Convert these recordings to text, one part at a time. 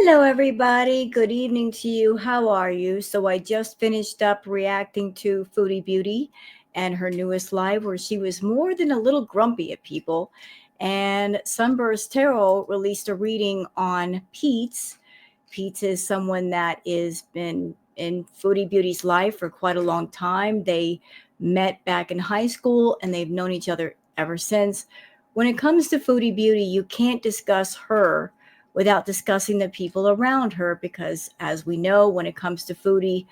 Hello, everybody. Good evening to you. How are you? So, I just finished up reacting to Foodie Beauty and her newest live, where she was more than a little grumpy at people. And Sunburst Tarot released a reading on Peetz. Peetz is someone that has been in Foodie Beauty's life for quite a long time. They met back in high school and they've known each other ever since. When it comes to Foodie Beauty, you can't discuss her without discussing the people around her, because as we know, when it comes to Foodie,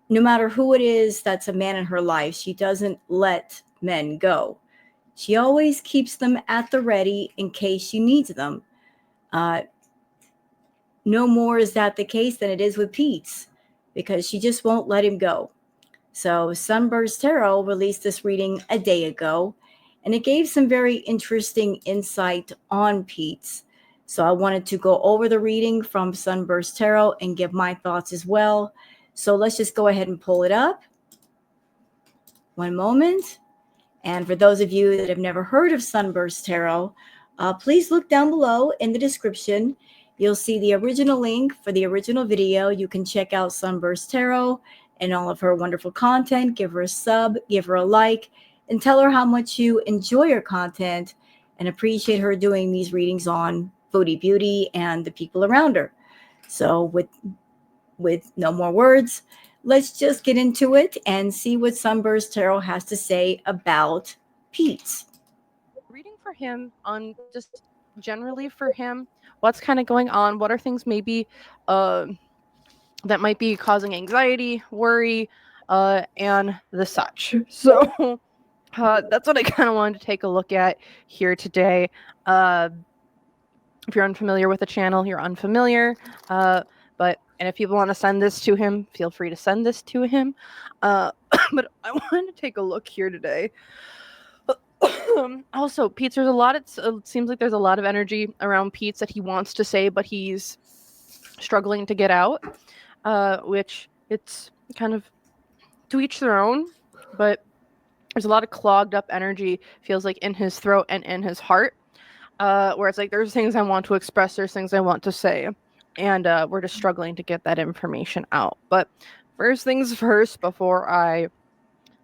no matter who it is that's a man in her life, she doesn't let men go. She always keeps them at the ready in case she needs them. Uh, no more is that the case than it is with Peetz, because she just won't let him go. So Sunburst Tarot released this reading a day ago, and it gave some very interesting insight on Peetz. So I wanted to go over the reading from Sunburst Tarot and give my thoughts as well. So let's just go ahead and pull it up. One moment. And for those of you that have never heard of Sunburst Tarot, please look down below in the description. You'll see the original link for the original video. You can check out Sunburst Tarot and all of her wonderful content. Give her a sub, give her a like, and tell her how much you enjoy her content and appreciate her doing these readings on Foodie Beauty and the people around her. So with no more words, let's just get into it and see what Sunburst Tarot has to say about Peetz. Reading for him on just generally for him, what's kind of going on, what are things maybe that might be causing anxiety, worry, and the such. So that's what I kind of wanted to take a look at here today. If you're unfamiliar with the channel, you're unfamiliar. And if people want to send this to him, feel free to send this to him. But I wanted to take a look here today. Also, Peetz, there's a lot. It seems like there's a lot of energy around Peetz that he wants to say, but he's struggling to get out. Which it's kind of to each their own. But there's a lot of clogged up energy, feels like, in his throat and in his heart. Where it's like there's things I want to express, there's things I want to say, and we're just struggling to get that information out. But first things first, before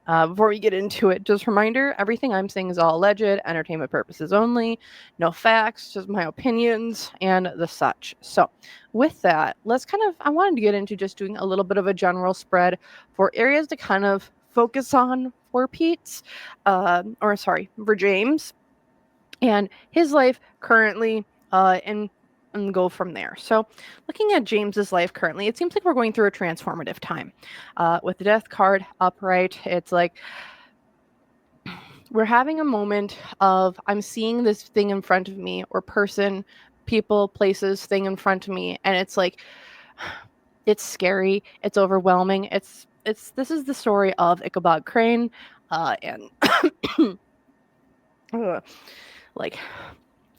we get into it, just reminder, everything I'm saying is all alleged, entertainment purposes only, no facts, just my opinions and the such. So with that, I wanted to get into just doing a little bit of a general spread for areas to kind of focus on for Peetz, for James and his life currently, and go from there. So looking at James's life currently, it seems like we're going through a transformative time. With the death card upright, it's like we're having a moment of, I'm seeing this thing in front of me, or person, people, places, thing in front of me, and it's like, it's scary, it's overwhelming. This is the story of Ichabod Crane, and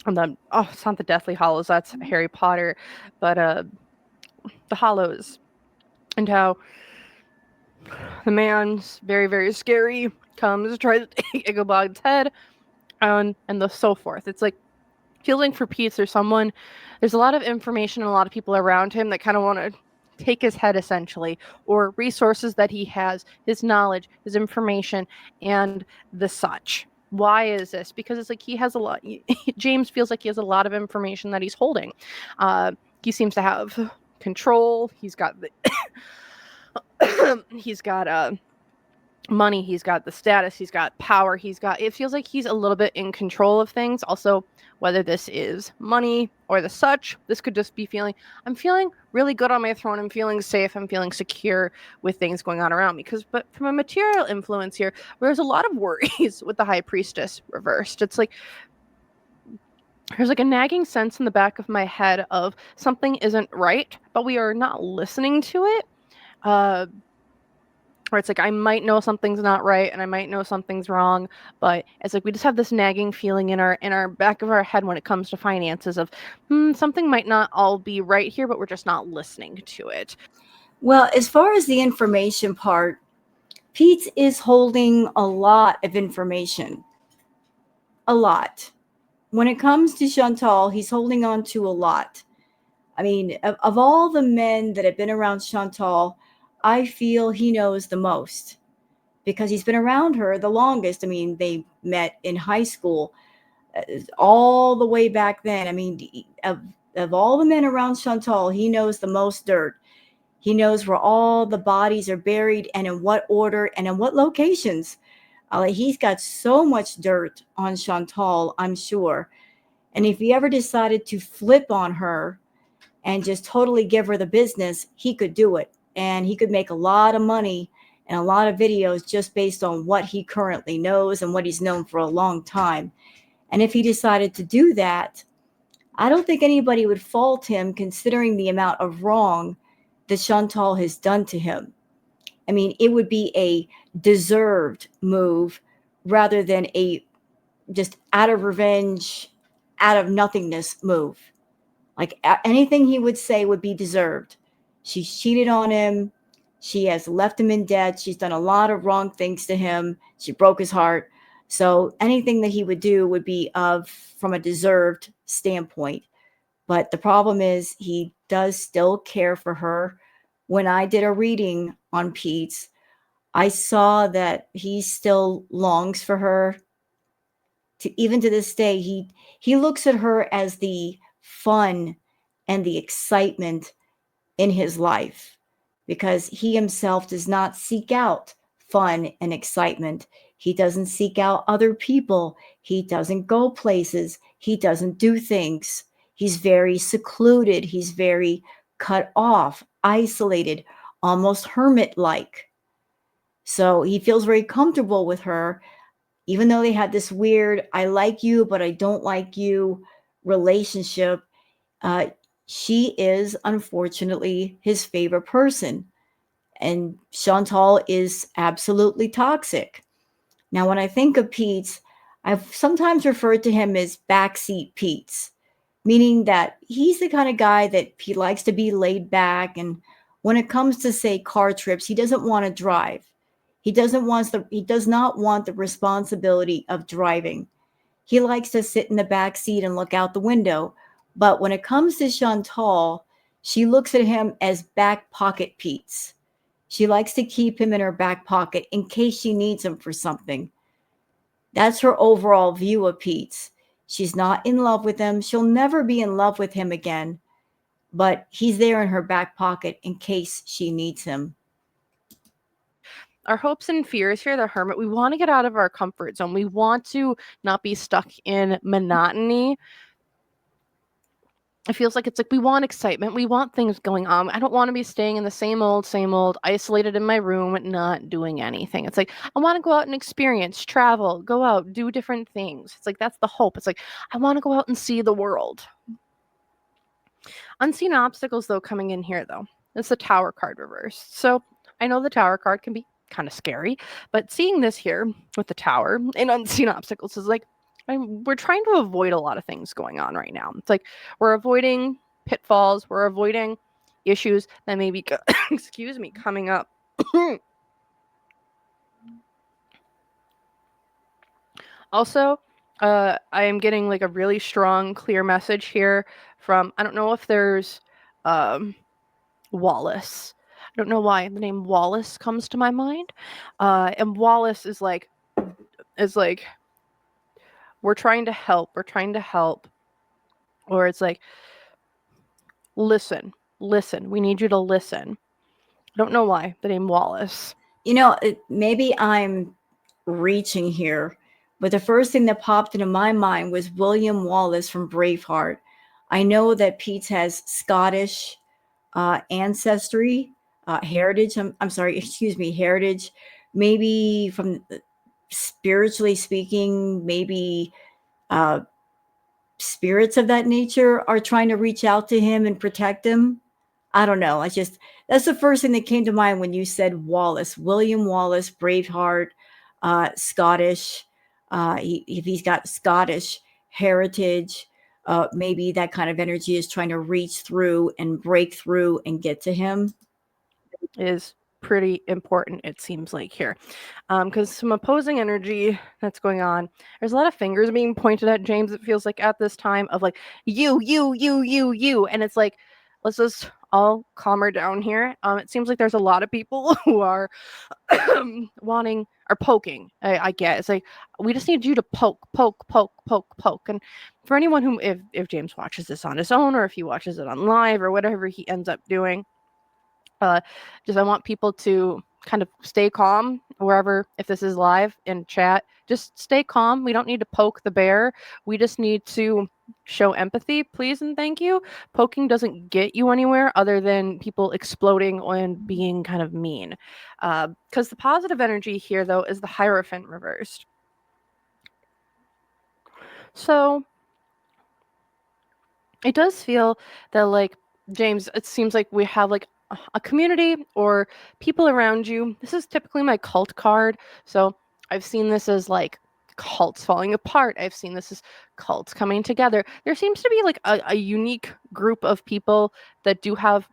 it's not the Deathly Hallows, that's Harry Potter, but the Hollows, and how the man's very, very scary, comes, tries to take Ichabod's head, and so forth. It's like feeling for Peetz, there's a lot of information and a lot of people around him that kind of want to take his head, essentially, or resources that he has, his knowledge, his information, and the such. Why is this? Because it's like he has a lot. James feels like he has a lot of information that he's holding. He seems to have control. He's got he's got money. He's got the status. He's got power. It feels like he's a little bit in control of things. Also, whether this is money or the such, this could just be I'm feeling really good on my throne. I'm feeling safe. I'm feeling secure with things going on around me. But from a material influence here, there's a lot of worries with the High Priestess reversed. It's like there's like a nagging sense in the back of my head of something isn't right, but we are not listening to it. Where it's like I might know something's not right and I might know something's wrong, but it's like we just have this nagging feeling in our back of our head when it comes to finances of something might not all be right here, but we're just not listening to it. Well, as far as the information part, Peetz is holding a lot of information. A lot. When it comes to Chantal, he's holding on to a lot. I mean, of all the men that have been around Chantal, I feel he knows the most because he's been around her the longest. I mean, they met in high school, all the way back then. I mean, of all the men around Chantal, he knows the most dirt. He knows where all the bodies are buried and in what order and in what locations. He's got so much dirt on Chantal, I'm sure. And if he ever decided to flip on her and just totally give her the business, he could do it. And he could make a lot of money and a lot of videos just based on what he currently knows and what he's known for a long time. And if he decided to do that, I don't think anybody would fault him considering the amount of wrong that Chantal has done to him. I mean, it would be a deserved move rather than a just out of revenge, out of nothingness move. Like anything he would say would be deserved. She's cheated on him. She has left him in debt. She's done a lot of wrong things to him. She broke his heart. So anything that he would do would be of from a deserved standpoint. But the problem is he does still care for her. When I did a reading on Peetz, I saw that he still longs for her. Even to this day, he looks at her as the fun and the excitement in his life because he himself does not seek out fun and excitement. He doesn't seek out other people. He doesn't go places. He doesn't do things. He's very secluded. He's very cut off, isolated, almost hermit like. So he feels very comfortable with her, even though they had this weird, I like you, but I don't like you relationship. Uh, she is unfortunately his favorite person. And Chantal is absolutely toxic. Now, when I think of Peetz, I've sometimes referred to him as backseat Peetz, meaning that he's the kind of guy that he likes to be laid back. And when it comes to, say, car trips, he doesn't want to drive. He does not want the responsibility of driving. He likes to sit in the back seat and look out the window. But when it comes to Chantal, she looks at him as back pocket Peetz. She likes to keep him in her back pocket in case she needs him for something. That's her overall view of Peetz. She's not in love with him. She'll never be in love with him again, but he's there in her back pocket in case she needs him. Our hopes and fears here, the hermit, we want to get out of our comfort zone. We want to not be stuck in monotony. It feels like it's like we want excitement. We want things going on. I don't want to be staying in the same old, isolated in my room, not doing anything. It's like I want to go out and experience, travel, go out, do different things. It's like that's the hope. It's like I want to go out and see the world. Unseen obstacles, though, coming in here, though. It's the Tower card reversed. So I know the Tower card can be kind of scary, but seeing this here with the Tower and unseen obstacles is like we're trying to avoid a lot of things going on right now. It's like we're avoiding pitfalls, we're avoiding issues that may be excuse me, coming up. Also, I am getting like a really strong, clear message here from, I don't know if there's Wallace. I don't know why the name Wallace comes to my mind. And Wallace is like, we're trying to help. Or it's like, listen. We need you to listen. I don't know why the name Wallace. You know, maybe I'm reaching here, but the first thing that popped into my mind was William Wallace from Braveheart. I know that Peetz has Scottish ancestry, heritage. Heritage. Maybe from spiritually speaking, maybe spirits of that nature are trying to reach out to him and protect him. I don't know. That's the first thing that came to mind when you said Wallace, William Wallace, Braveheart, Scottish. If he's got Scottish heritage, maybe that kind of energy is trying to reach through and break through and get to him. Is pretty important, it seems like here, because some opposing energy that's going on. There's a lot of fingers being pointed at James, it feels like, at this time, of like you, and it's like let's just all calm her down here. It seems like there's a lot of people who are wanting or poking. I get it's like we just need you to poke. And for anyone who, if James watches this on his own or if he watches it on live or whatever he ends up doing, just I want people to kind of stay calm wherever, if this is live in chat, just stay calm. We don't need to poke the bear. We just need to show empathy, please and thank you. Poking doesn't get you anywhere other than people exploding and being kind of mean. Because the positive energy here, though, is the Hierophant reversed. So it does feel that, like, James, it seems like we have like a community or people around you. This is typically my cult card. So I've seen this as like cults falling apart. I've seen this as cults coming together. There seems to be like a unique group of people that do have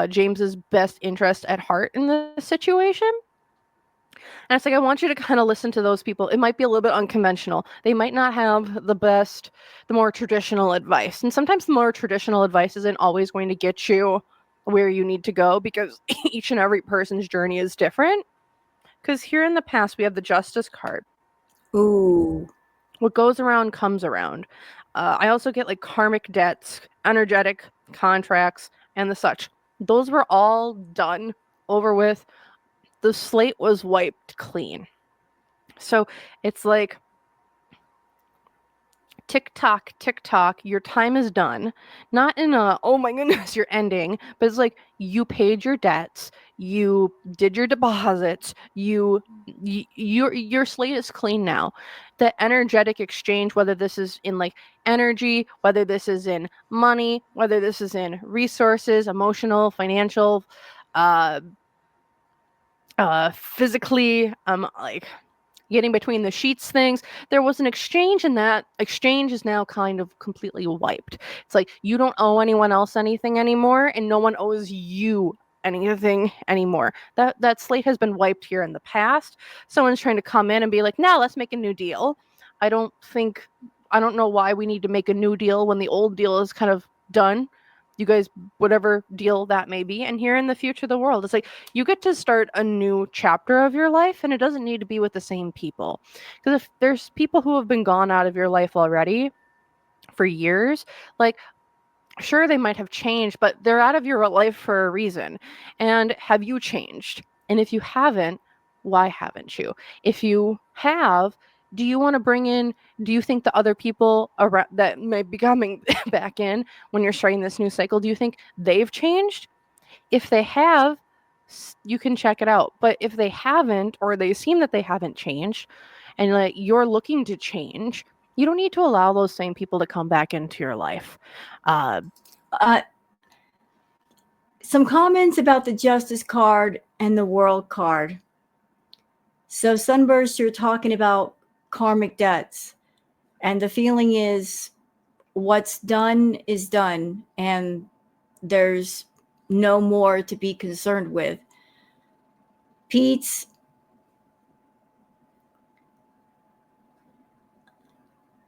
James's best interest at heart in this situation. And it's like, I want you to kind of listen to those people. It might be a little bit unconventional. They might not have the more traditional advice. And sometimes the more traditional advice isn't always going to get you where you need to go because each and every person's journey is different. Because here in the past, we have the Justice card. Ooh. What goes around comes around. I also get like karmic debts, energetic contracts, and the such. Those were all done, over with. The slate was wiped clean. So it's like tick tock, your time is done. Not in a, oh my goodness, you're ending, but it's like you paid your debts, you did your deposits, your slate is clean now. The energetic exchange, whether this is in like energy, whether this is in money, whether this is in resources, emotional, financial, physically, like getting between the sheets things, there was an exchange, and that exchange is now kind of completely wiped. It's like you don't owe anyone else anything anymore, and no one owes you anything anymore. That slate has been wiped here in the past. Someone's trying to come in and be like, now let's make a new deal. I don't know why we need to make a new deal when the old deal is kind of done. You guys, whatever deal that may be. And here in the future of the world, it's like you get to start a new chapter of your life, and it doesn't need to be with the same people. Because if there's people who have been gone out of your life already for years, like, sure, they might have changed, but they're out of your life for a reason. And have you changed? And if you haven't, why haven't you? If you have, do you want to bring in, do you think the other people around that may be coming back in when you're starting this new cycle, do you think they've changed? If they have, you can check it out. But if they haven't, or they seem that they haven't changed, and like you're looking to change, you don't need to allow those same people to come back into your life. Some comments about the Justice card and the World card. So Sunburst, you're talking about karmic debts, and the feeling is what's done is done, and there's no more to be concerned with. Peetz,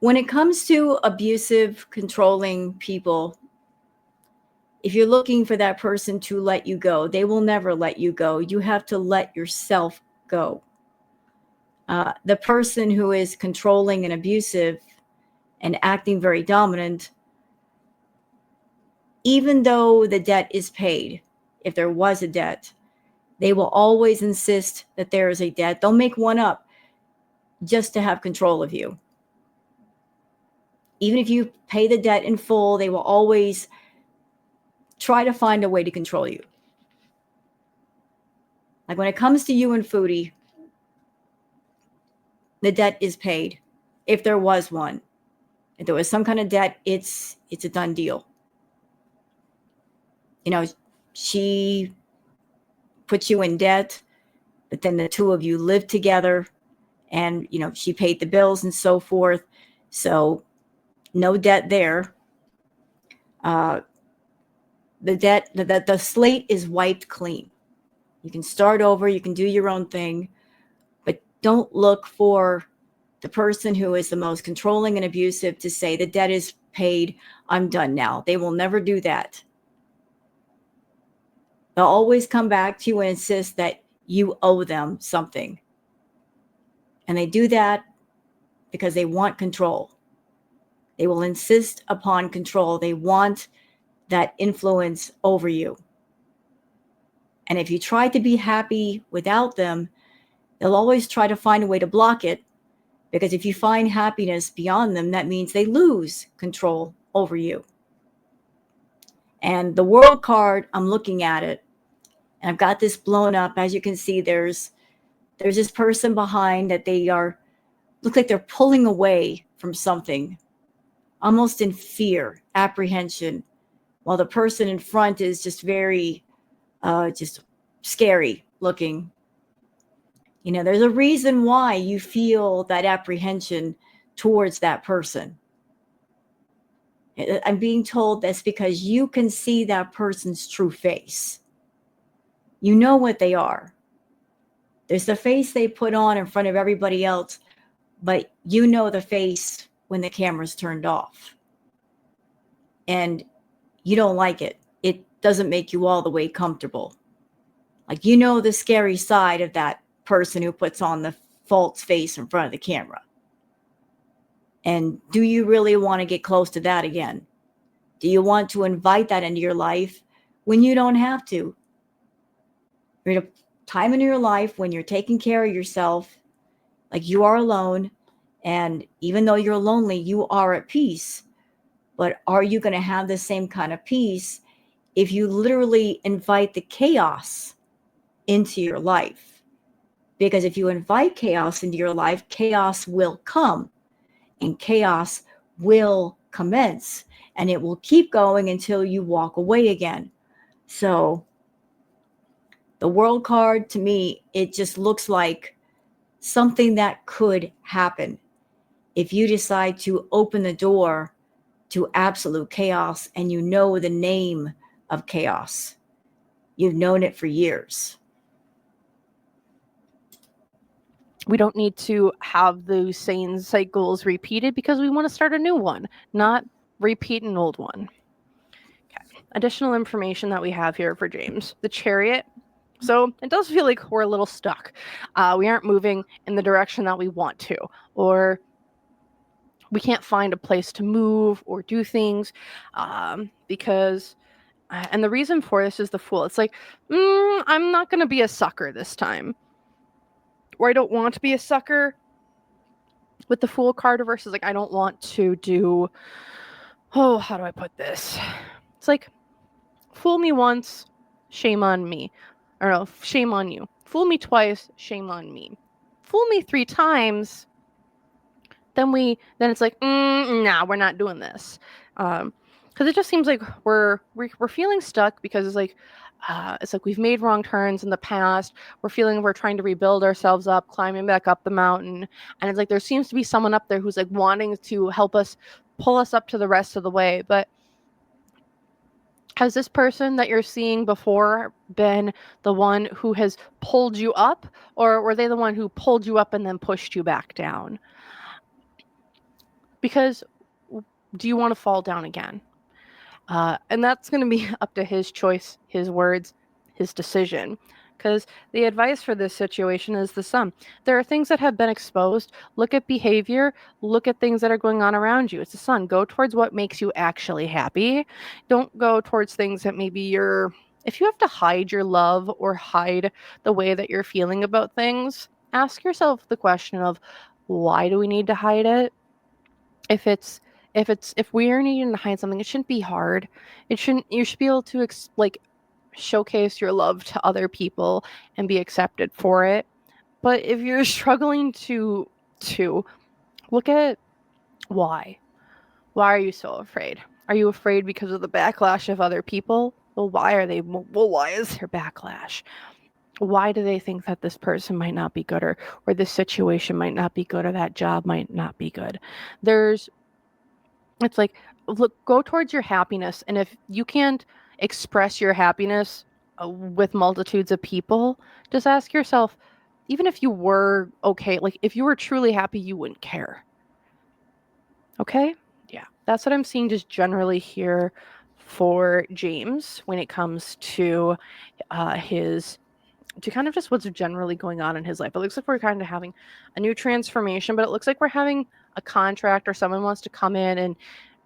when it comes to abusive, controlling people, if you're looking for that person to let you go, they will never let you go. You have to let yourself go. The person who is controlling and abusive and acting very dominant, even though the debt is paid, if there was a debt, they will always insist that there is a debt. They'll make one up just to have control of you. Even if you pay the debt in full, they will always try to find a way to control you. Like when it comes to you and Foodie, the debt is paid. If there was one, if there was some kind of debt, it's a done deal. You know, she put you in debt, but then the two of you lived together, and you know she paid the bills and so forth. So no debt there. The debt, the slate is wiped clean. You can start over. You can do your own thing. Don't look for the person who is the most controlling and abusive to say the debt is paid. I'm done now. They will never do that. They'll always come back to you and insist that you owe them something. And they do that because they want control. They will insist upon control. They want that influence over you. And if you try to be happy without them, they'll always try to find a way to block it. Because if you find happiness beyond them, that means they lose control over you. And the world card, I'm looking at it, and I've got this blown up. As you can see, there's this person behind that look like they're pulling away from something, almost in fear, apprehension, while the person in front is just very, just scary looking. You know, there's a reason why you feel that apprehension towards that person. I'm being told that's because you can see that person's true face. You know what they are. There's the face they put on in front of everybody else, but you know the face when the camera's turned off. And you don't like it. It doesn't make you all the way comfortable. Like, you know the scary side of that person who puts on the false face in front of the camera. And do you really want to get close to that again? Do you want to invite that into your life when you don't have to? You're at a time in your life when you're taking care of yourself, like you are alone, and even though you're lonely, you are at peace. But are you going to have the same kind of peace if you literally invite the chaos into your life? Because if you invite chaos into your life, chaos will come and chaos will commence, and it will keep going until you walk away again. So the world card, to me, it just looks like something that could happen if you decide to open the door to absolute chaos, and you know the name of chaos. You've known it for years. We don't need to have those same cycles repeated because we want to start a new one, not repeat an old one. Okay. Additional information that we have here for James. The Chariot. So it does feel like we're a little stuck. We aren't moving in the direction that we want to, or we can't find a place to move or do things because, and the reason for this is the Fool. It's like, I'm not going to be a sucker this time. Or I don't want to be a sucker with the Fool card versus like, I don't want to do, how do I put this? It's like, fool me once, shame on me. Or no, shame on you. Fool me twice, shame on me. Fool me 3 times, then it's like, nah, we're not doing this. Because it just seems like we're feeling stuck because it's like we've made wrong turns in the past. We're feeling we're trying to rebuild ourselves up, climbing back up the mountain. And it's like there seems to be someone up there who's like wanting to help us, pull us up to the rest of the way. But has this person that you're seeing before been the one who has pulled you up, or were they the one who pulled you up and then pushed you back down? Because do you want to fall down again? And that's going to be up to his choice, his words, his decision. Because the advice for this situation is the sum. There are things that have been exposed. Look at behavior. Look at things that are going on around you. It's the sun. Go towards what makes you actually happy. Don't go towards things that maybe if you have to hide your love or hide the way that you're feeling about things, ask yourself the question of, why do we need to hide it? If we're needing to hide something, it shouldn't be hard. You should be able to showcase your love to other people and be accepted for it. But if you're struggling to look at why are you so afraid? Are you afraid because of the backlash of other people? Well, why is there backlash? Why do they think that this person might not be good, or this situation might not be good, or that job might not be good? It's like, look, go towards your happiness. And if you can't express your happiness with multitudes of people, just ask yourself, even if you were okay, like if you were truly happy, you wouldn't care. Okay? Yeah, that's what I'm seeing just generally here for James when it comes to his to kind of just what's generally going on in his life. It looks like we're kind of having a new transformation, but it looks like we're having a contract or someone wants to come in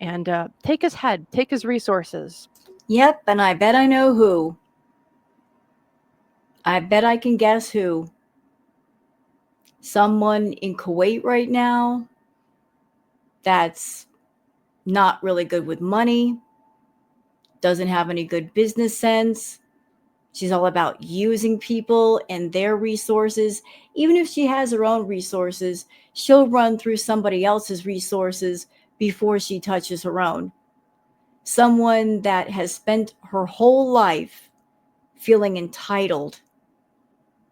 and take his head, take his resources. Yep, and I bet I know who. I bet I can guess who. Someone in Kuwait right now that's not really good with money, doesn't have any good business sense. She's all about using people and their resources. Even if she has her own resources, she'll run through somebody else's resources before she touches her own. Someone that has spent her whole life feeling entitled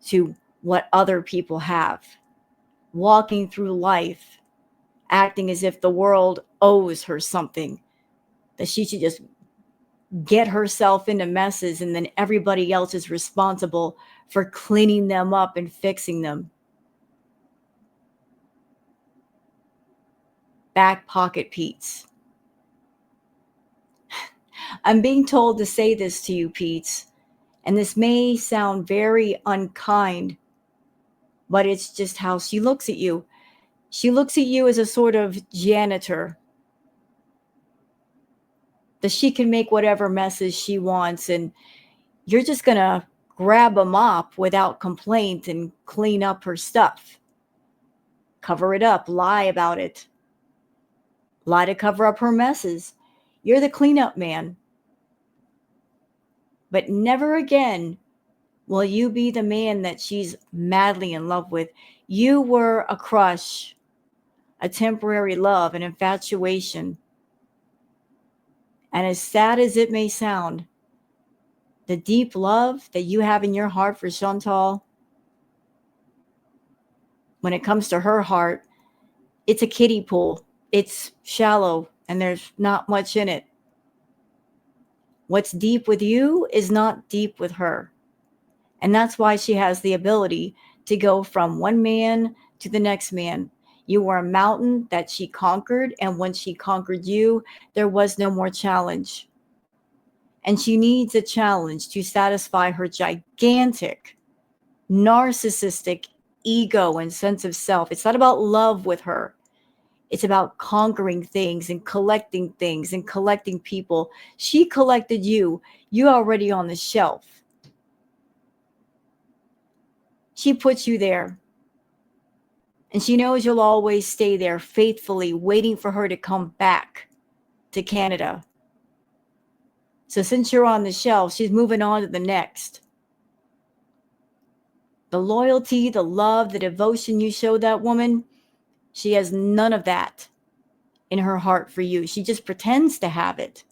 to what other people have, walking through life acting as if the world owes her something, that she should just get herself into messes and then everybody else is responsible for cleaning them up and fixing them. Back pocket Peetz. I'm being told to say this to you, Peetz, and this may sound very unkind, but it's just how she looks at you. She looks at you as a sort of janitor, that she can make whatever messes she wants, and you're just going to grab a mop without complaint and clean up her stuff. Cover it up, lie about it. Lie to cover up her messes. You're the cleanup man. But never again will you be the man that she's madly in love with. You were a crush, a temporary love, an infatuation. And as sad as it may sound, the deep love that you have in your heart for Chantal, when it comes to her heart, it's a kiddie pool. It's shallow and there's not much in it. What's deep with you is not deep with her. And that's why she has the ability to go from one man to the next man. You were a mountain that she conquered, and when she conquered you, there was no more challenge. And she needs a challenge to satisfy her gigantic, narcissistic ego and sense of self. It's not about love with her. It's about conquering things and collecting people. She collected you. You already on the shelf. She puts you there. And she knows you'll always stay there faithfully, waiting for her to come back to Canada. So since you're on the shelf, she's moving on to the next. The loyalty, the love, the devotion you show that woman, she has none of that in her heart for you. She just pretends to have it,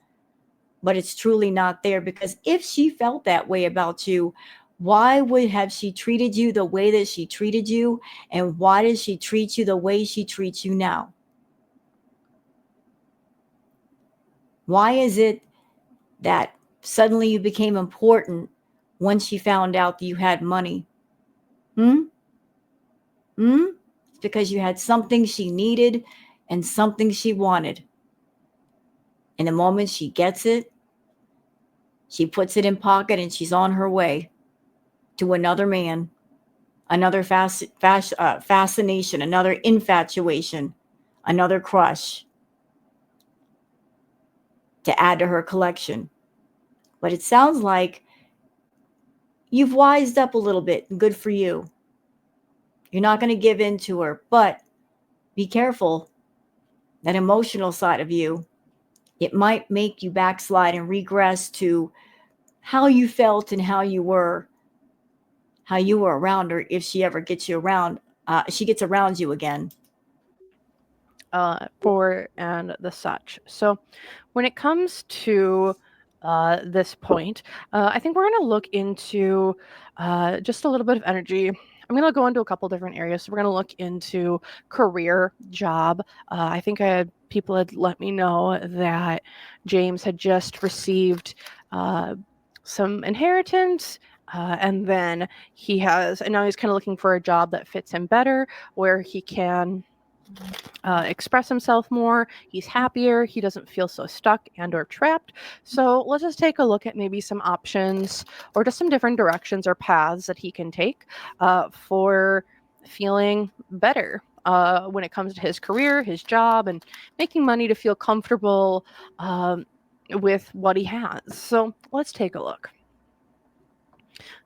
but it's truly not there, because if she felt that way about you, why would have she treated you the way that she treated you? And why does she treat you the way she treats you now? Why is it that suddenly you became important once she found out that you had money? It's because you had something she needed and something she wanted. And the moment she gets it, she puts it in pocket and she's on her way to another man, another fascination, another infatuation, another crush to add to her collection. But it sounds like you've wised up a little bit, and good for you. You're not going to give in to her, but be careful. That emotional side of you, it might make you backslide and regress to how you felt and how you were around her, if she ever gets you around, she gets around you again. For and the such. So when it comes to this point, I think we're going to look into just a little bit of energy. I'm going to go into a couple different areas. So we're going to look into career, job. I think people had let me know that James had just received some inheritance. And then and now he's kind of looking for a job that fits him better, where he can express himself more. He's happier. He doesn't feel so stuck and or trapped. So let's just take a look at maybe some options or just some different directions or paths that he can take for feeling better when it comes to his career, his job, and making money to feel comfortable with what he has. So let's take a look.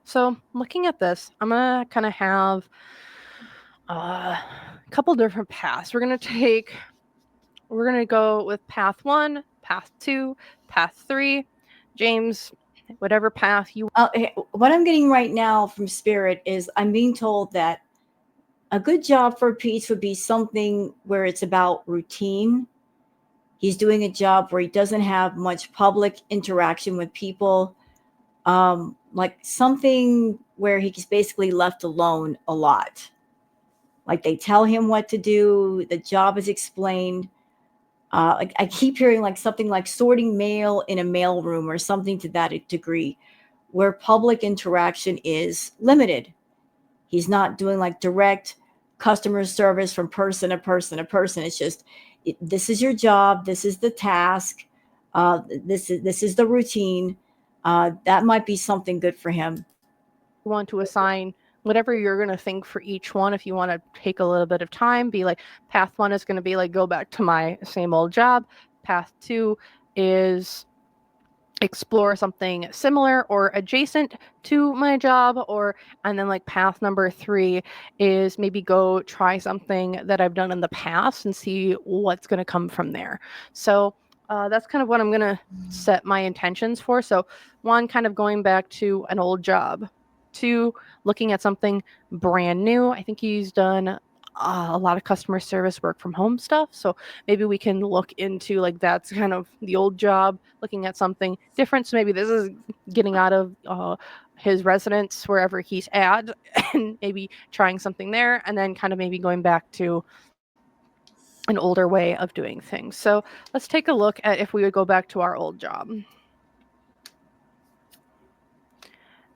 So looking at this, I'm gonna kind of have a couple different paths. We're gonna go with path 1, path 2, path 3. James, whatever path you. What I'm getting right now from Spirit is I'm being told that a good job for Peetz would be something where it's about routine. He's doing a job where he doesn't have much public interaction with people, like something where he's basically left alone a lot. Like they tell him what to do, the job is explained. Like I keep hearing like something like sorting mail in a mailroom or something to that degree, where public interaction is limited. He's not doing like direct customer service from person to person to person. It's just this is your job, this is the task, this is the routine. That might be something good for him. Want to assign whatever you're going to think for each one. If you want to take a little bit of time, be like, path 1 is going to be like, go back to my same old job. Path 2 is explore something similar or adjacent to my job, and then like path number 3 is maybe go try something that I've done in the past and see what's going to come from there. So that's kind of what I'm going to set my intentions for. So 1, kind of going back to an old job. 2, looking at something brand new. I think he's done a lot of customer service work from home stuff. So maybe we can look into like that's kind of the old job, looking at something different. So maybe this is getting out of his residence wherever he's at and maybe trying something there, and then kind of maybe going back to an older way of doing things. So let's take a look at if we would go back to our old job.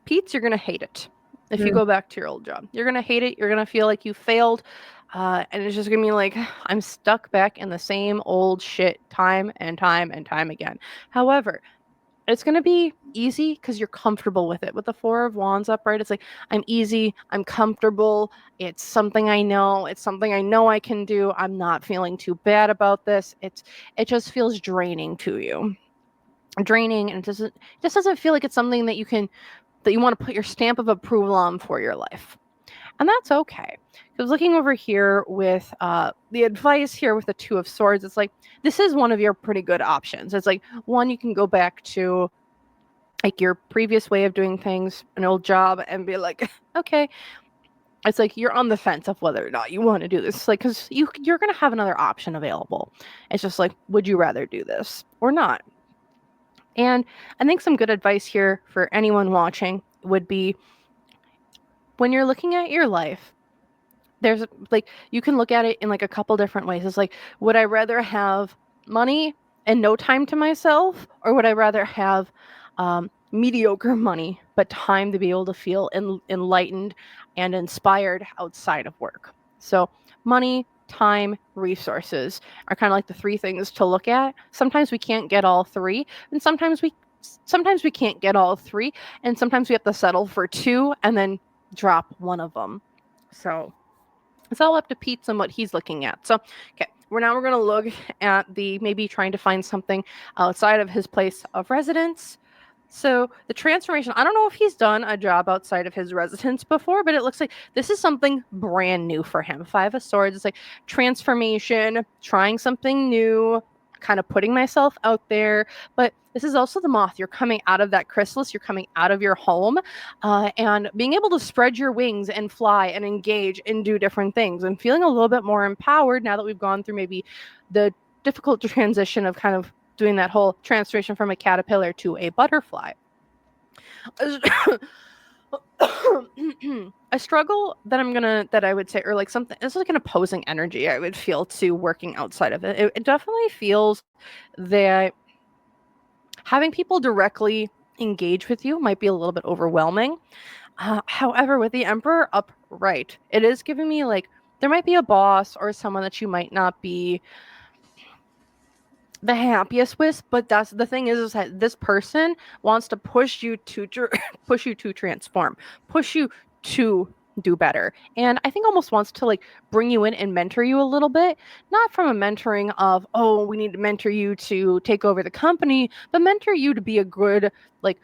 Peetz, you're going to hate it. If you go back to your old job, you're going to hate it. You're going to feel like you failed. And it's just going to be like, I'm stuck back in the same old shit time and time and time again. However, it's going to be easy because you're comfortable with it. With the 4 of Wands upright, it's like, I'm easy, I'm comfortable. It's something I know. It's something I know I can do. I'm not feeling too bad about this. It just feels draining to you. Draining, and it just doesn't feel like it's something that you want to put your stamp of approval on for your life. And that's okay. Because looking over here with the advice here with the 2 of Swords, it's like, this is one of your pretty good options. It's like, 1, you can go back to like your previous way of doing things, an old job, and be like, okay. It's like you're on the fence of whether or not you want to do this. Like, because you're going to have another option available. It's just like, would you rather do this or not? And I think some good advice here for anyone watching would be, when you're looking at your life, there's like, you can look at it in like a couple different ways. It's like, would I rather have money and no time to myself, or would I rather have mediocre money but time to be able to feel enlightened and inspired outside of work? So money, time, resources are kind of like the 3 things to look at. Sometimes we can't get all 3, and sometimes we can't get all 3, and sometimes we have to settle for 2 and then drop one of them. So it's all up to Peetz and what he's looking at. So, okay, we're going to look at maybe trying to find something outside of his place of residence. So the transformation, I don't know if he's done a job outside of his residence before, but it looks like this is something brand new for him. 5 of Swords, it's like transformation, trying something new, kind of putting myself out there. But this is also the Moth. You're coming out of that chrysalis, you're coming out of your home, and being able to spread your wings and fly and engage and do different things, and feeling a little bit more empowered now that we've gone through maybe the difficult transition of kind of doing that whole transformation from a caterpillar to a butterfly. A struggle that I would say, or like something, it's like an opposing energy I would feel to working outside of it. It definitely feels that having people directly engage with you might be a little bit overwhelming. However, with the Emperor upright, it is giving me like there might be a boss or someone that you might not be the happiest with, but that's the thing is that this person wants to push you to push you to transform, push you to do better, and I think almost wants to like bring you in and mentor you a little bit, not from a mentoring of, oh, we need to mentor you to take over the company, but mentor you to be a good, like,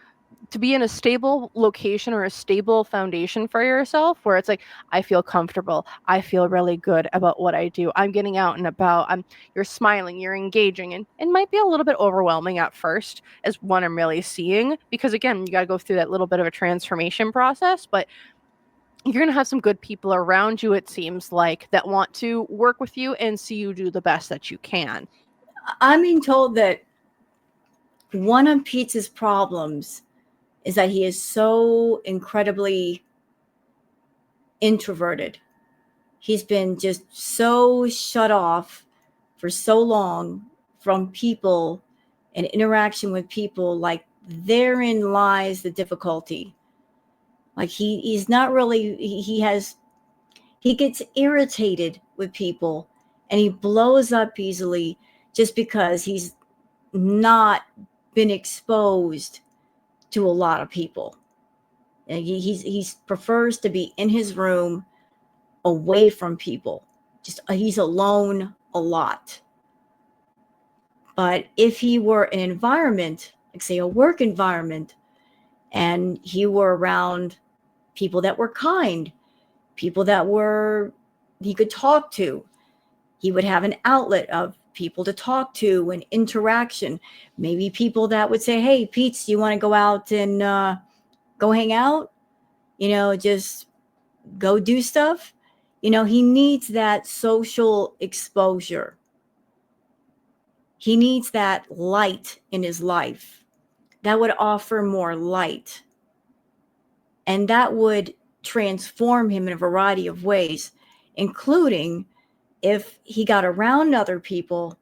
to be in a stable location or a stable foundation for yourself where it's like, I feel comfortable, I feel really good about what I do, I'm getting out and about, you're smiling, you're engaging, and it might be a little bit overwhelming at first as what I'm really seeing, because again, you got to go through that little bit of a transformation process, but you're going to have some good people around you, it seems like, that want to work with you and see you do the best that you can. I'm being told that one of Peetz's problems is that he is so incredibly introverted. He's been just so shut off for so long from people and interaction with people. Like, therein lies the difficulty. Like, he's not really, he gets irritated with people and he blows up easily just because he's not been exposed to a lot of people. And he prefers to be in his room, away from people. Just he's alone a lot. But if he were an environment, like say a work environment, and he were around people that were kind, people that were he could talk to, he would have an outlet of people to talk to and interaction. Maybe people that would say, "Hey, Peetz, do you want to go out and go hang out? Just go do stuff." He needs that social exposure. He needs that light in his life that would offer more light. And that would transform him in a variety of ways, including if he got around other people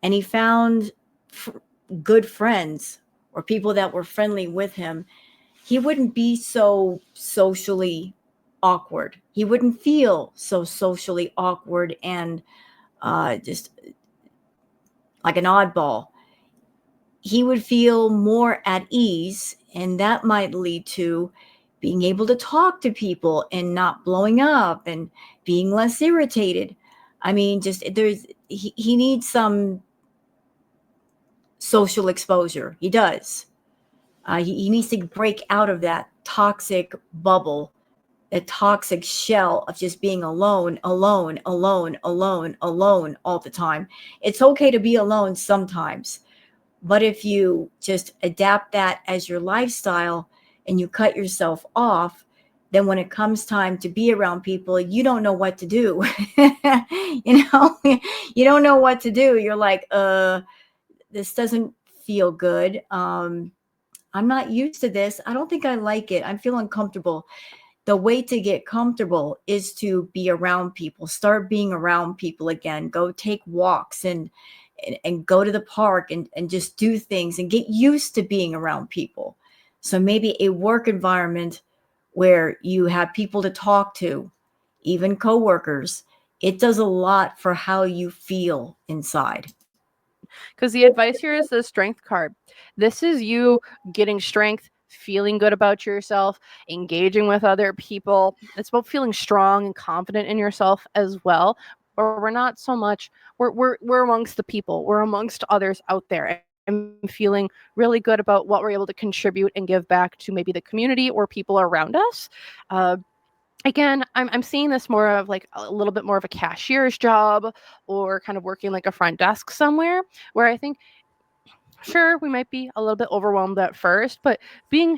and he found good friends or people that were friendly with him, he wouldn't be so socially awkward. He wouldn't feel so socially awkward and just like an oddball. He would feel more at ease, and that might lead to being able to talk to people and not blowing up and being less irritated. I mean, just he needs some social exposure. He does. He needs to break out of that toxic bubble, that toxic shell of just being alone, alone, alone, alone, alone all the time. It's okay to be alone sometimes, but if you just adapt that as your lifestyle and you cut yourself off, then when it comes time to be around people, you don't know what to do. You don't know what to do. You're like, this doesn't feel good. I'm not used to this. I don't think I like it. I'm feeling comfortable. The way to get comfortable is to be around people. Start being around people again. Go take walks and go to the park and just do things and get used to being around people. So maybe a work environment where you have people to talk to, even coworkers, it does a lot for how you feel inside. Because the advice here is the strength card. This is you getting strength, feeling good about yourself, engaging with other people. It's about feeling strong and confident in yourself as well. Or we're not so much, we're amongst the people, we're amongst others out there. I'm feeling really good about what we're able to contribute and give back to maybe the community or people around us. Again, I'm seeing this more of like a little bit more of a cashier's job or kind of working like a front desk somewhere, where I think, sure, we might be a little bit overwhelmed at first, but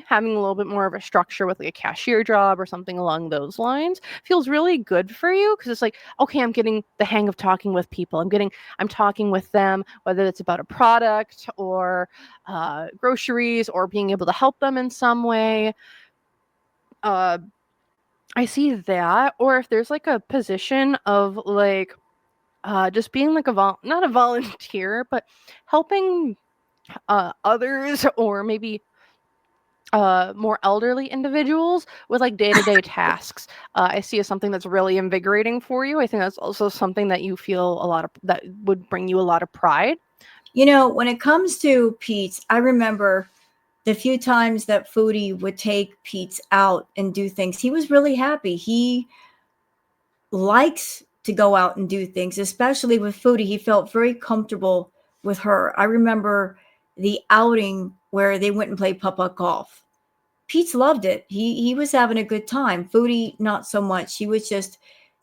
having a little bit more of a structure with like a cashier job or something along those lines feels really good for you, because it's like, okay, I'm getting the hang of talking with people. I'm talking with them, whether it's about a product or groceries or being able to help them in some way. Uh, I see that, or if there's like a position of like just being like not a volunteer, but helping others, or maybe more elderly individuals with like day-to-day tasks. I see as something that's really invigorating for you. I think that's also something that you feel a lot of, that would bring you a lot of pride. You know, when it comes to Peetz, I remember the few times that Foodie would take Peetz out and do things, he was really happy. He likes to go out and do things, especially with Foodie. He felt very comfortable with her. I remember the outing where they went and played putt-putt golf. Peetz loved it. He was having a good time. Foodie, not so much. She was just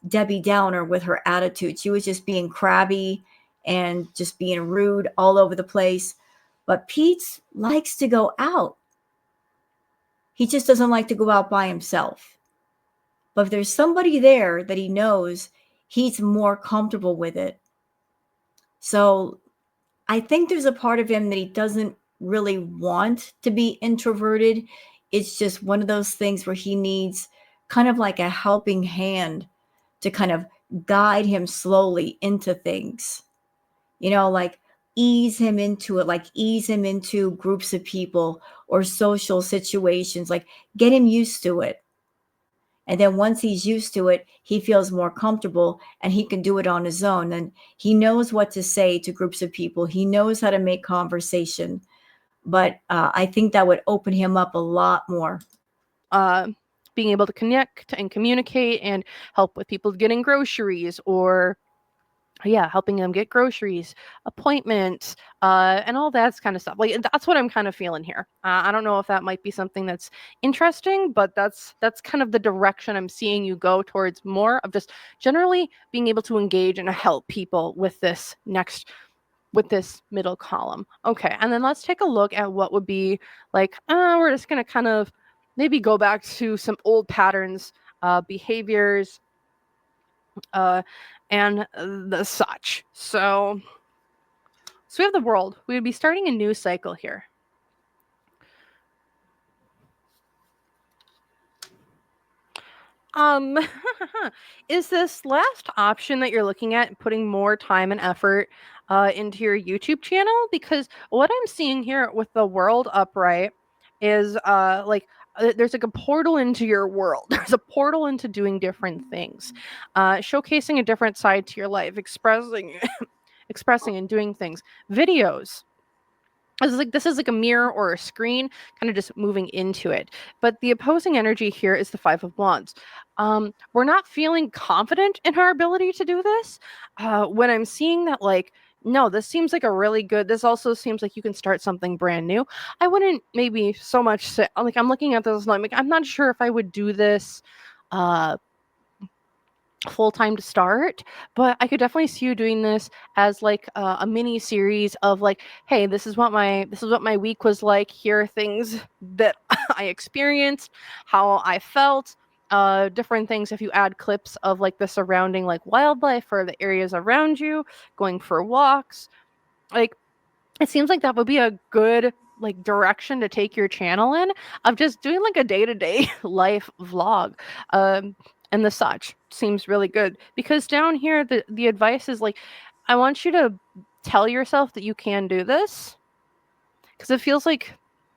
Debbie Downer with her attitude. She was just being crabby and just being rude all over the place. But Peetz likes to go out. He just doesn't like to go out by himself. But if there's somebody there that he knows, he's more comfortable with it. So I think there's a part of him that he doesn't really want to be introverted. It's just one of those things where he needs kind of like a helping hand to kind of guide him slowly into things. You know, like ease him into it, like ease him into groups of people or social situations, like get him used to it. And then once he's used to it, he feels more comfortable and he can do it on his own. And he knows what to say to groups of people. He knows how to make conversation. But I think that would open him up a lot more. Being able to connect and communicate and help with people getting groceries, or helping them get groceries, appointments, and all that kind of stuff. Like that's what I'm kind of feeling here. I don't know if that might be something that's interesting, but that's kind of the direction I'm seeing you go towards, more of just generally being able to engage and help people with this middle column. Okay, and then let's take a look at what would be like, we're just going to kind of maybe go back to some old patterns, behaviors, and the such. So we have the world. We would be starting a new cycle here. Is this last option that you're looking at putting more time and effort into your YouTube channel? Because what I'm seeing here with the world upright is there's like a portal into your world. There's a portal into doing different things, showcasing a different side to your life, expressing and doing things, videos. This is like a mirror or a screen, kind of just moving into it. But the opposing energy here is the Five of Wands. We're not feeling confident in our ability to do this. When I'm seeing that, like, no, this seems like a really good. This also seems like you can start something brand new. I wouldn't maybe so much say, like, I'm looking at this and I'm like, I'm not sure if I would do this full time to start, but I could definitely see you doing this as like a mini series of like, hey, this is what my week was like. Here are things that I experienced, how I felt, different things. If you add clips of like the surrounding like wildlife or the areas around you, going for walks, like it seems like that would be a good like direction to take your channel in, of just doing like a day-to-day life vlog. And the such seems really good, because down here the advice is like, I want you to tell yourself that you can do this, because it feels like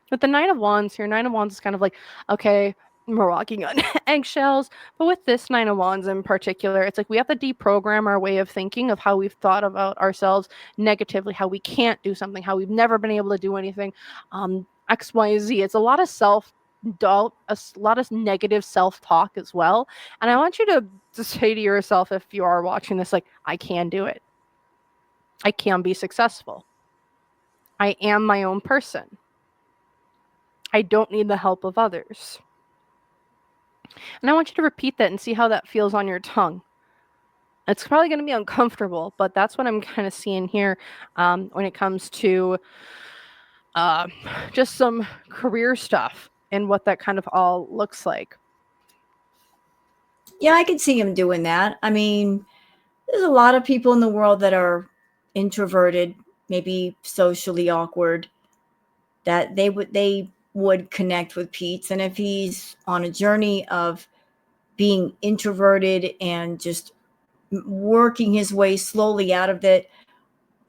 with the Nine of Wands here, Nine of Wands is kind of like, okay, we're walking on eggshells. But with this Nine of Wands in particular, it's like we have to deprogram our way of thinking of how we've thought about ourselves negatively, how we can't do something, how we've never been able to do anything, XYZ. It's a lot of self-doubt, a lot of negative self-talk as well. And I want you to say to yourself, if you are watching this, like, I can do it. I can be successful. I am my own person. I don't need the help of others. And I want you to repeat that and see how that feels on your tongue. It's probably going to be uncomfortable, but that's what I'm kind of seeing here when it comes to just some career stuff and what that kind of all looks like. Yeah, I could see him doing that. I mean, there's a lot of people in the world that are introverted, maybe socially awkward, that they would connect with Peetz. And if he's on a journey of being introverted and just working his way slowly out of it,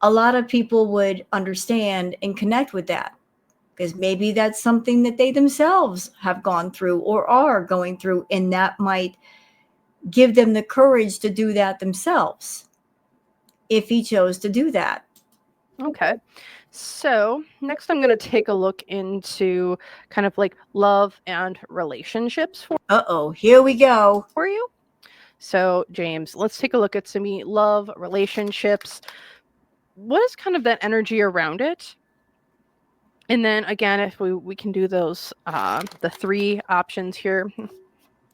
a lot of people would understand and connect with that. because maybe that's something that they themselves have gone through or are going through, and that might give them the courage to do that themselves if he chose to do that. Okay. So, next I'm going to take a look into kind of like love and relationships Uh-oh, here we go. for you. So, James, let's take a look at some love, relationships. What is kind of that energy around it? And then again, if we can do those, the 3 options here.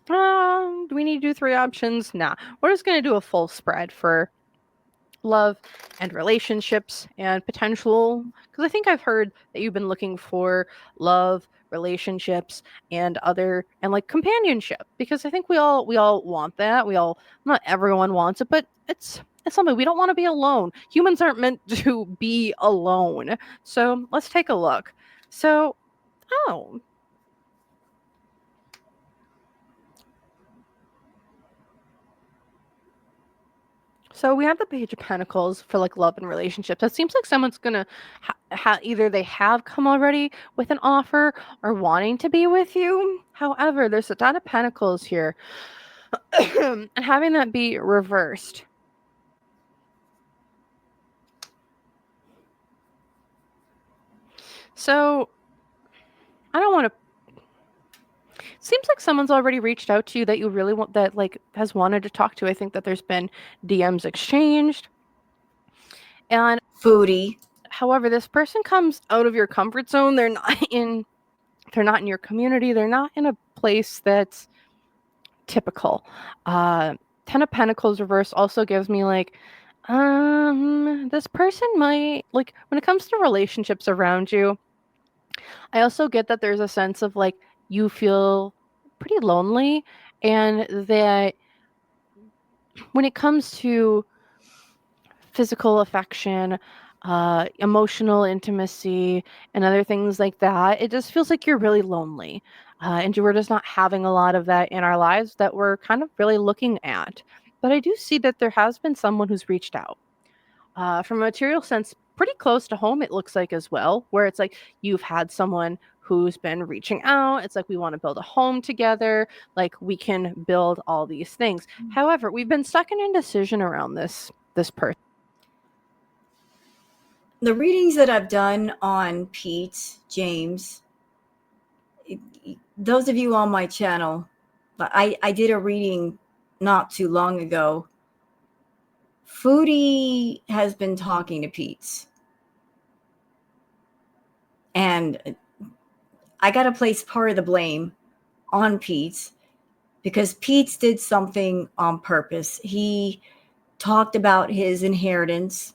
Do we need to do 3 options? Nah, we're just going to do a full spread for love and relationships and potential, because I think I've heard that you've been looking for love, relationships, and like companionship, because I think we all want that. Not everyone wants it, but it's something. We don't want to be alone. Humans aren't meant to be alone. So let's take a look. So, oh, so we have the Page of Pentacles for like love and relationships. It seems like someone's gonna either they have come already with an offer or wanting to be with you. However, there's a ton of Pentacles here, and having that be reversed. So I don't want to. Seems like someone's already reached out to you that you really want, that like has wanted to talk to. I think that there's been DMs exchanged, and Foodie. however, this person comes out of your comfort zone. They're not in your community. They're not in a place that's typical. 10 of Pentacles reverse also gives me like, this person might, like, when it comes to relationships around you, I also get that there's a sense of like you feel pretty lonely, and that when it comes to physical affection, emotional intimacy, and other things like that, it just feels like you're really lonely. And we're just not having a lot of that in our lives that we're kind of really looking at. But I do see that there has been someone who's reached out. From a material sense, pretty close to home, it looks like as well, where it's like you've had someone who's been reaching out. It's like, we want to build a home together. Like, we can build all these things. However, we've been stuck in indecision around this person. The readings that I've done on Peetz, James, those of you on my channel, I did a reading not too long ago. Foodie has been talking to Peetz. And I got to place part of the blame on Peetz, because Peetz did something on purpose. He talked about his inheritance,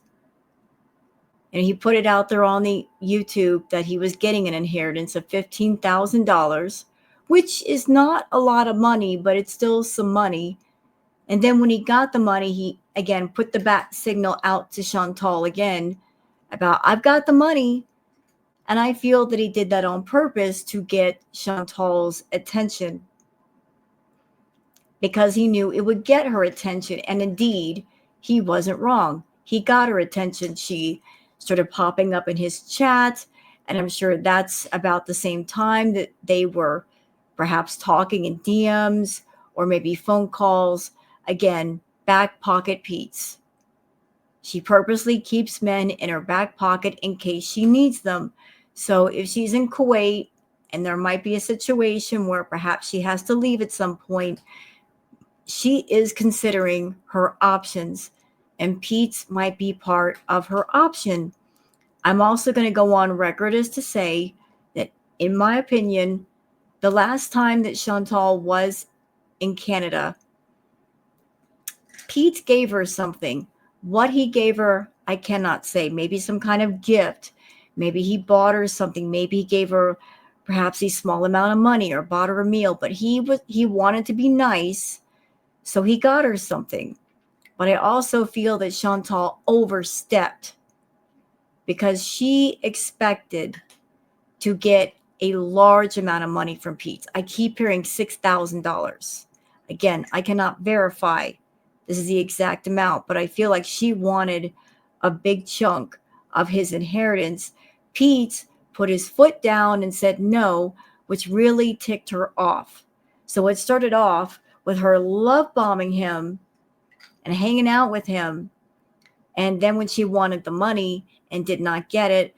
and he put it out there on the YouTube that he was getting an inheritance of $15,000, which is not a lot of money, but it's still some money. And then when he got the money, he again put the bat signal out to Chantal again about, I've got the money. And I feel that he did that on purpose to get Chantal's attention, because he knew it would get her attention. And indeed, he wasn't wrong. He got her attention. She started popping up in his chat. And I'm sure that's about the same time that they were perhaps talking in DMs or maybe phone calls. Again, back pocket Peetz. She purposely keeps men in her back pocket in case she needs them. So if she's in Kuwait and there might be a situation where perhaps she has to leave at some point, she is considering her options, and Peetz might be part of her option. I'm also going to go on record as to say that, in my opinion, the last time that Chantal was in Canada, Peetz gave her something. What he gave her, I cannot say. Maybe some kind of gift. Maybe he bought her something. Maybe he gave her perhaps a small amount of money or bought her a meal. But he wanted to be nice, so he got her something. But I also feel that Chantal overstepped, because she expected to get a large amount of money from Peetz. I keep hearing $6,000. Again, I cannot verify this is the exact amount, but I feel like she wanted a big chunk of his inheritance. Peetz put his foot down and said no, which really ticked her off. So it started off with her love bombing him and hanging out with him. And then when she wanted the money and did not get it,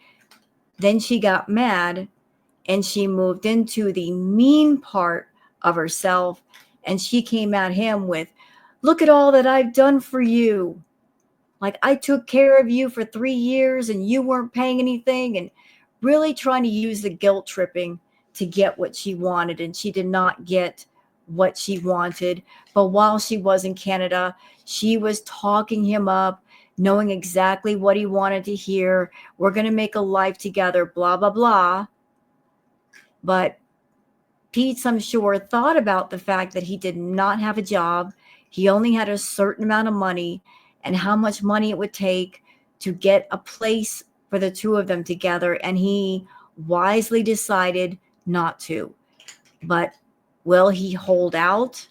then she got mad and she moved into the mean part of herself. And she came at him with, look at all that I've done for you. Like, I took care of you for 3 years and you weren't paying anything, and really trying to use the guilt tripping to get what she wanted. And she did not get what she wanted. But while she was in Canada, she was talking him up, knowing exactly what he wanted to hear. We're going to make a life together, blah, blah, blah. But Peetz, I'm sure, thought about the fact that he did not have a job. He only had a certain amount of money, and how much money it would take to get a place for the two of them together. And he wisely decided not to. But will he hold out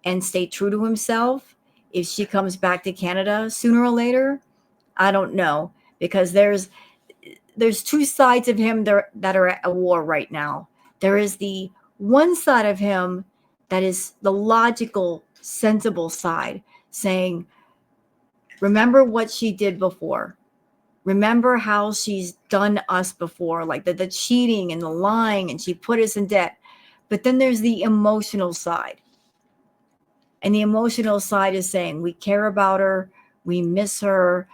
and stay true to himself if she comes back to Canada sooner or later? I don't know, because there's two sides of him that are at war right now. There is the one side of him that is the logical, sensible side, saying, remember what she did before. Remember how she's done us before, like the cheating and the lying, and she put us in debt. But then there's the emotional side. And the emotional side is saying, we care about her, we miss her,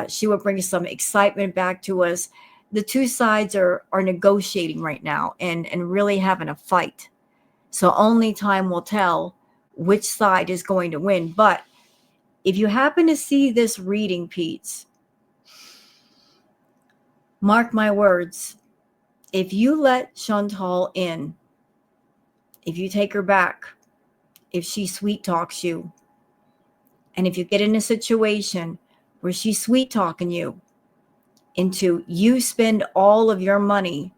she will bring some excitement back to us. The two sides are negotiating right now and really having a fight. So only time will tell which side is going to win. But if you happen to see this reading, Peetz, mark my words, if you let Chantal in, if you take her back, if she sweet talks you, and if you get in a situation where she's sweet talking you into you spend all of your money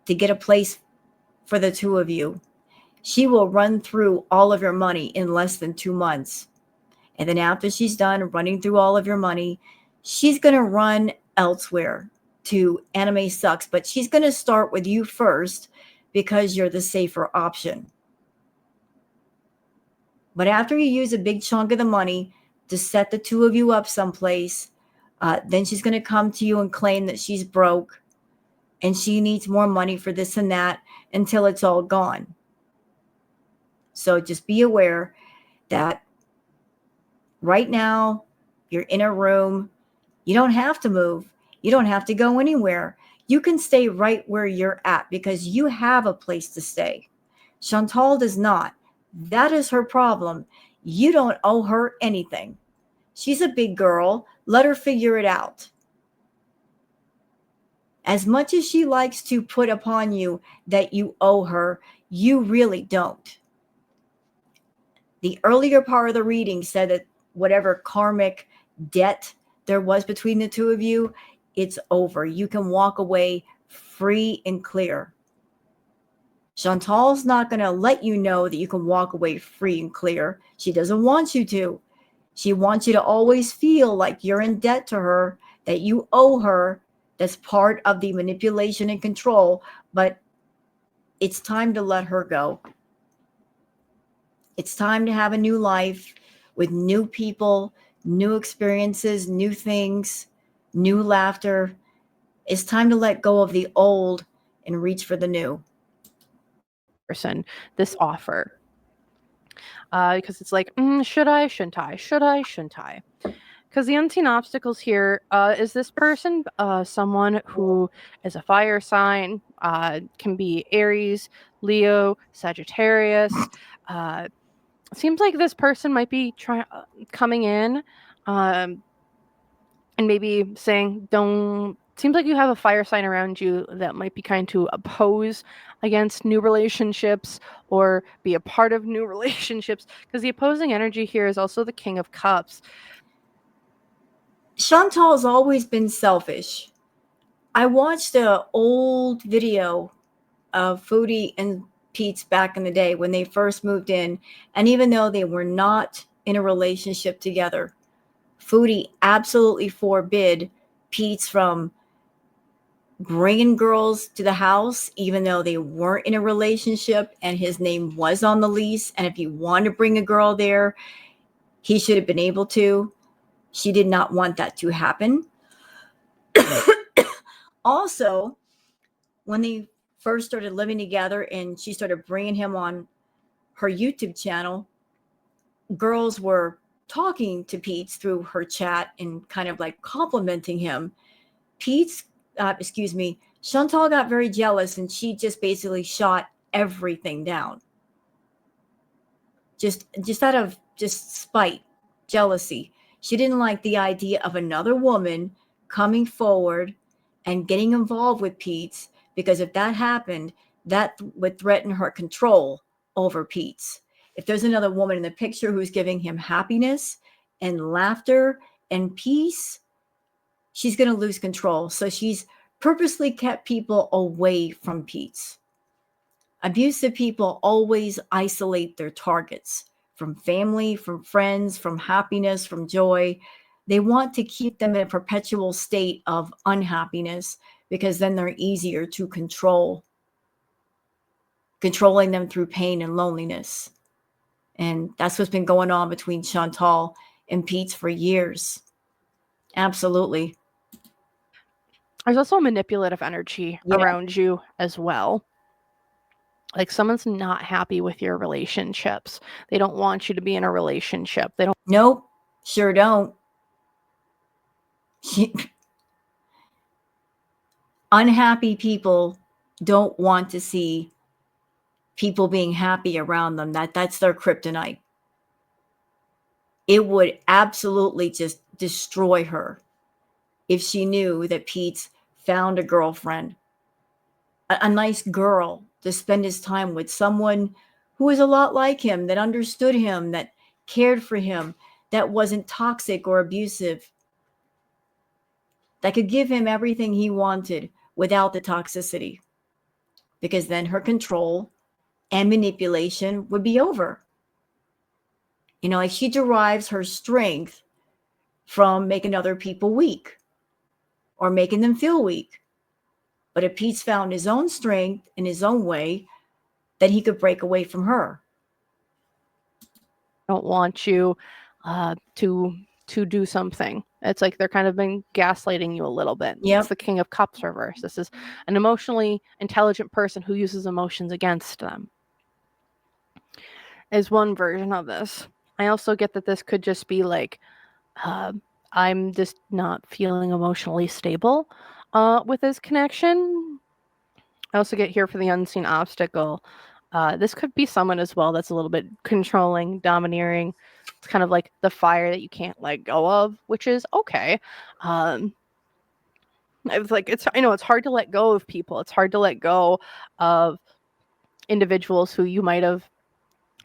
to get a place for the two of you, she will run through all of your money in less than 2 months. And then after she's done running through all of your money, she's going to run elsewhere to Anime Sucks. But she's going to start with you first because you're the safer option. But after you use a big chunk of the money to set the two of you up someplace, then she's going to come to you and claim that she's broke and she needs more money for this and that until it's all gone. So just be aware that right now you're in a room. You don't have to move. You don't have to go anywhere. You can stay right where you're at because you have a place to stay. Chantal does not. That is her problem. You don't owe her anything. She's a big girl. Let her figure it out. As much as she likes to put upon you that you owe her, you really don't. The earlier part of the reading said that whatever karmic debt there was between the two of you, it's over. You can walk away free and clear. Chantal's not going to let you know that you can walk away free and clear. She doesn't want you to. She wants you to always feel like you're in debt to her, that you owe her. That's part of the manipulation and control. But it's time to let her go. It's time to have a new life with new people, new experiences, new things, new laughter. It's time to let go of the old and reach for the new. Person, this offer. Because it's like, should I, shouldn't I? Should I, shouldn't I? Because the unseen obstacles here is this person someone who is a fire sign, can be Aries, Leo, Sagittarius. Seems like this person might be coming in and maybe saying, don't. Seems like you have a fire sign around you that might be kind to oppose against new relationships or be a part of new relationships, because the opposing energy here is also the King of Cups. Chantal's always been selfish. I watched an old video of Foodie and Peetz back in the day when they first moved in, and even though they were not in a relationship together, Foodie absolutely forbid Peetz from bringing girls to the house, even though they weren't in a relationship and his name was on the lease. And if he wanted to bring a girl there, he should have been able to. She did not want that to happen. Also, when they first started living together and she started bringing him on her YouTube channel, girls were talking to Peetz through her chat and kind of like complimenting him. Chantal got very jealous and she just basically shot everything down. Just out of just spite, jealousy. She didn't like the idea of another woman coming forward and getting involved with Peetz, because if that happened, that would threaten her control over Peetz. If there's another woman in the picture who's giving him happiness and laughter and peace, she's going to lose control. So she's purposely kept people away from Peetz. Abusive people always isolate their targets from family, from friends, from happiness, from joy. They want to keep them in a perpetual state of unhappiness because then they're easier to control, controlling them through pain and loneliness. And that's what's been going on between Chantal and Peetz for years. Absolutely. There's also a manipulative energy around you as well. Like someone's not happy with your relationships. They don't want you to be in a relationship. They don't. Nope, sure don't. Unhappy people don't want to see people being happy around them. That's their kryptonite. It would absolutely just destroy her if she knew that Peetz found a girlfriend, a nice girl to spend his time with, someone who was a lot like him, that understood him, that cared for him, that wasn't toxic or abusive, that could give him everything he wanted without the toxicity. Because then her control and manipulation would be over. You know, like she derives her strength from making other people weak or making them feel weak. But if Peetz found his own strength in his own way, then he could break away from her. Don't want you to do something. It's like they're kind of been gaslighting you a little bit. Yep. It's the King of Cups reverse. This is an emotionally intelligent person who uses emotions against them. Is one version of this. I also get that this could just be like, I'm just not feeling emotionally stable with this connection. I also get here for the unseen obstacle. This could be someone as well that's a little bit controlling, domineering. It's kind of like the fire that you can't let go of, which is okay. It's like I know it's hard to let go of people. It's hard to let go of individuals who you might have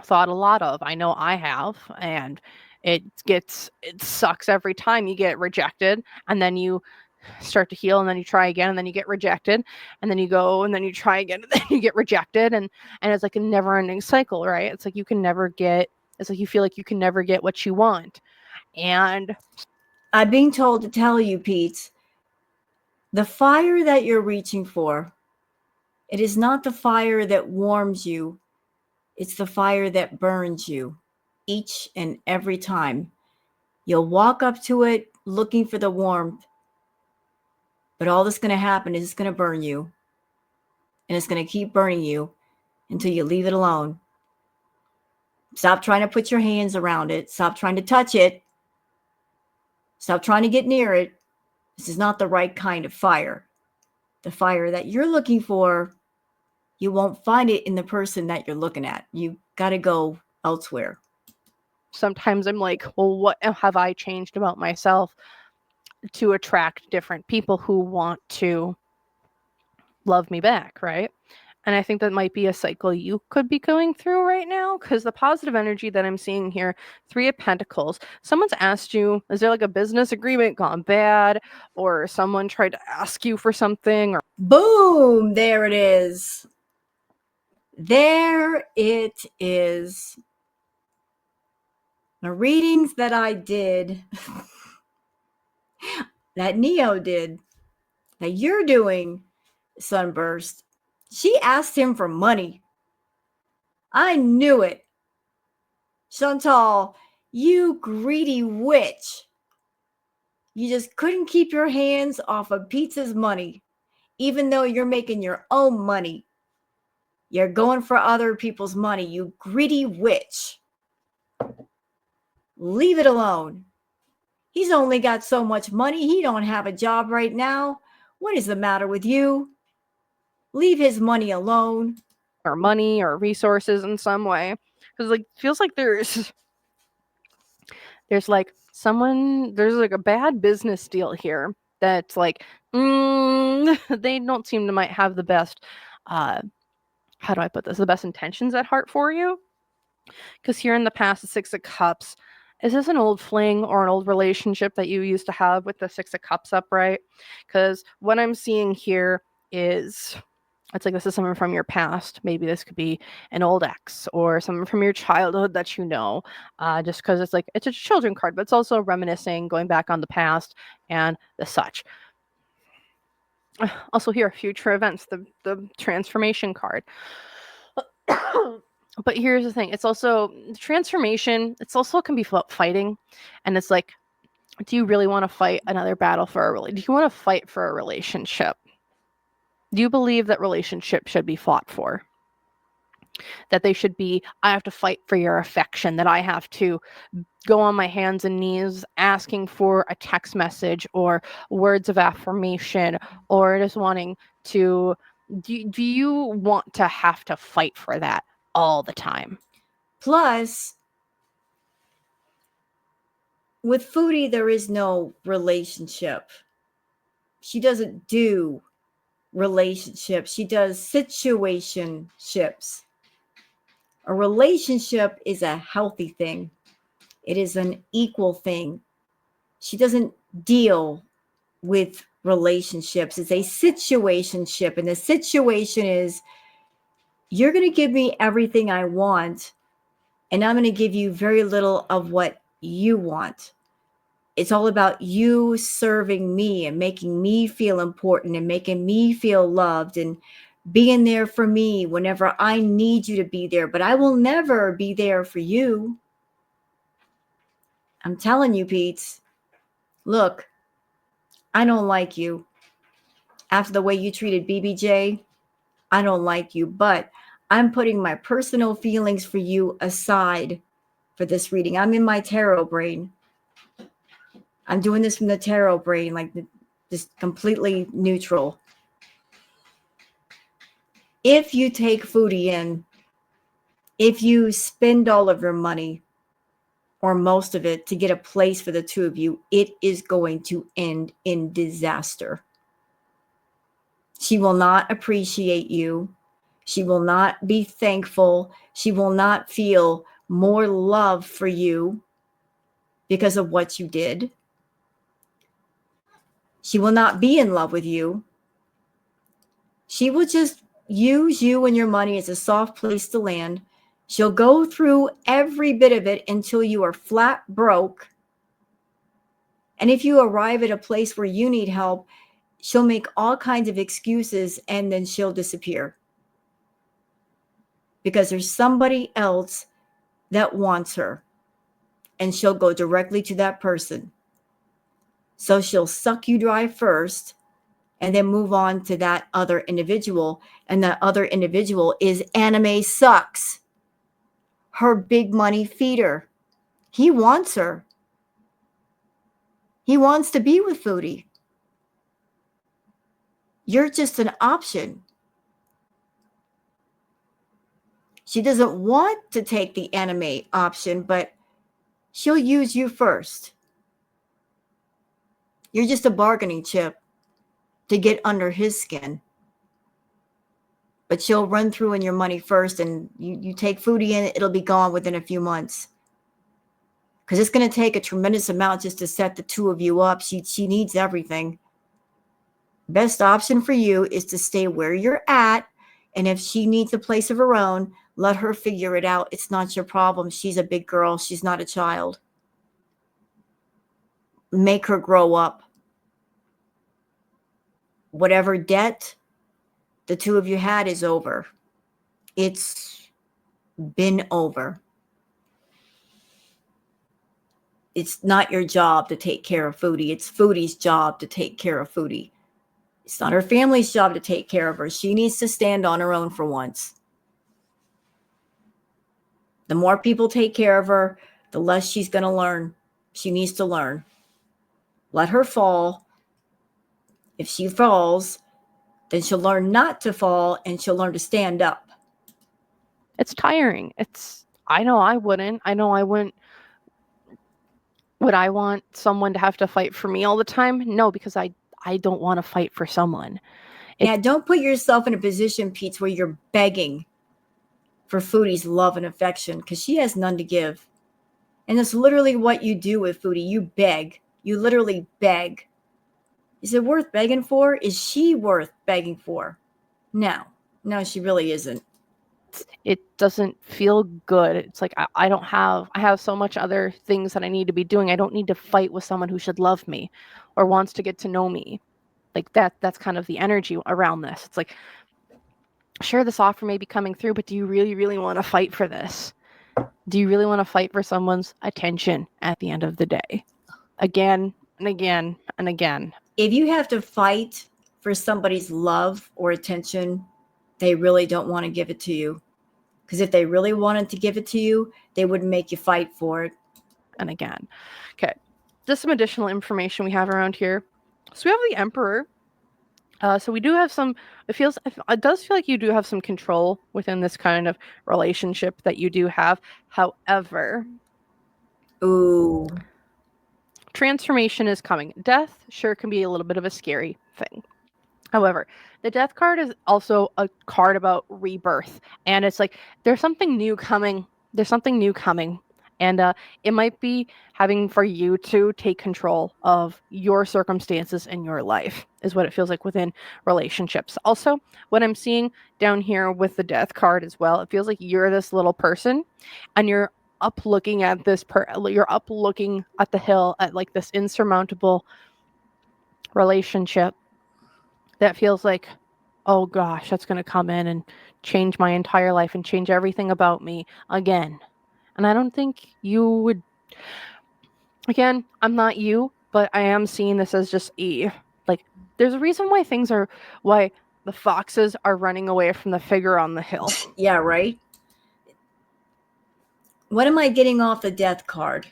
thought a lot of. I know I have, and it sucks every time you get rejected, and then you start to heal, and then you try again, and then you get rejected, and then you go, and then you try again, and then you get rejected, and it's like a never-ending cycle, right? It's like you feel like you can never get what you want. And I'm being told to tell you, Peetz, the fire that you're reaching for, it is not the fire that warms you. It's the fire that burns you each and every time. You'll walk up to it looking for the warmth, but all that's going to happen is it's going to burn you, and it's going to keep burning you until you leave it alone. Stop trying to put your hands around it. Stop trying to touch it. Stop trying to get near it. This is not the right kind of fire. The fire that you're looking for, you won't find it in the person that you're looking at. You got to go elsewhere. Sometimes I'm like, well, what have I changed about myself to attract different people who want to love me back, right? And I think that might be a cycle you could be going through right now, because the positive energy that I'm seeing here, 3 of Pentacles, someone's asked you, is there like a business agreement gone bad, or someone tried to ask you for something, or boom, there it is. There it is. The readings that I did, that Neo did, that you're doing, Sunburst. She asked him for money. I knew it. Chantal, you greedy witch. You just couldn't keep your hands off of Peetz's money, even though you're making your own money. You're going for other people's money, you greedy witch. Leave it alone. He's only got so much money. He don't have a job right now. What is the matter with you? Leave his money alone. Or money or resources in some way. Because like feels like there's like a bad business deal here that's like they don't seem to might have the best how do I put this, the best intentions at heart for you. Because here in the past, the Six of Cups, is this an old fling or an old relationship that you used to have with the Six of Cups upright? Because what I'm seeing here is it's like this is someone from your past. Maybe this could be an old ex or someone from your childhood that you know. Just because it's like it's a children card, but it's also reminiscing, going back on the past and the such. Also here, future events, the transformation card. But here's the thing, it's also transformation. It's also can be fighting, and it's like, do you really want to fight another battle for do you want to fight for a relationship? Do you believe that relationships should be fought for? That they should be, I have to fight for your affection, that I have to go on my hands and knees asking for a text message or words of affirmation, or just wanting to, do you want to have to fight for that all the time? Plus, with Foodie, there is no relationship. She doesn't do relationships. She does situationships. A relationship is a healthy thing. It is an equal thing. She doesn't deal with relationships. It's a situationship. And the situation is, you're going to give me everything I want, and I'm going to give you very little of what you want. It's all about you serving me and making me feel important and making me feel loved and being there for me whenever I need you to be there. But I will never be there for you. I'm telling you, Peetz. Look, I don't like you. After the way you treated BBJ, I don't like you. But I'm putting my personal feelings for you aside for this reading. I'm in my tarot brain. I'm doing this from the tarot brain, like just completely neutral. If you take Foodie in, if you spend all of your money or most of it to get a place for the two of you, it is going to end in disaster. She will not appreciate you. She will not be thankful. She will not feel more love for you because of what you did. She will not be in love with you. She will just use you and your money as a soft place to land. She'll go through every bit of it until you are flat broke. And if you arrive at a place where you need help, she'll make all kinds of excuses and then she'll disappear. Because there's somebody else that wants her. And she'll go directly to that person. So she'll suck you dry first and then move on to that other individual. And that other individual is Anime Sucks, her big money feeder. He wants her. He wants to be with Foodie. You're just an option. She doesn't want to take the anime option, but she'll use you first. You're just a bargaining chip to get under his skin. But she'll run through in your money first, and you take Foodie in, it'll be gone within a few months. Because it's going to take a tremendous amount just to set the two of you up. She needs everything. Best option for you is to stay where you're at. And if she needs a place of her own, let her figure it out. It's not your problem. She's a big girl. She's not a child. Make her grow up. Whatever debt the two of you had is over. It's been over. It's not your job to take care of Foodie. It's Foodie's job to take care of Foodie. It's not her family's job to take care of her. She needs to stand on her own for once. The more people take care of her, the less she's going to learn. She needs to learn. Let her fall. If she falls, then she'll learn not to fall and she'll learn to stand up. It's tiring. I know I wouldn't. I know I wouldn't. Would I want someone to have to fight for me all the time? No, because I don't want to fight for someone. Yeah, don't put yourself in a position, Peetz, where you're begging for Foodie's love and affection because she has none to give. And that's literally what you do with Foodie. You beg. You literally beg. Is it worth begging for? Is she worth begging for? No. No, she really isn't. It doesn't feel good. It's like I have so much other things that I need to be doing. I don't need to fight with someone who should love me or wants to get to know me. Like that's kind of the energy around this. It's like, sure, this offer may be coming through, but do you really, really want to fight for this? Do you really want to fight for someone's attention at the end of the day? Again and again and again. If you have to fight for somebody's love or attention, they really don't want to give it to you. Because if they really wanted to give it to you, they wouldn't make you fight for it. And again. Okay. Just some additional information we have around here. So we have the Emperor. So we do have some, it does feel like you do have some control within this kind of relationship that you do have. However, ooh, transformation is coming. Death sure can be a little bit of a scary thing. However, the Death card is also a card about rebirth. And it's like, there's something new coming. There's something new coming. And it might be having for you to take control of your circumstances in your life is what it feels like within relationships. Also, what I'm seeing down here with the Death card as well, it feels like you're this little person and you're up looking at you're up looking at the hill at like this insurmountable relationship that feels like, oh gosh, that's going to come in and change my entire life and change everything about me again. And I don't think you would. Again, I'm not you, but I am seeing this as just like, there's a reason why the foxes are running away from the figure on the hill. Yeah, right? What am I getting off the Death card?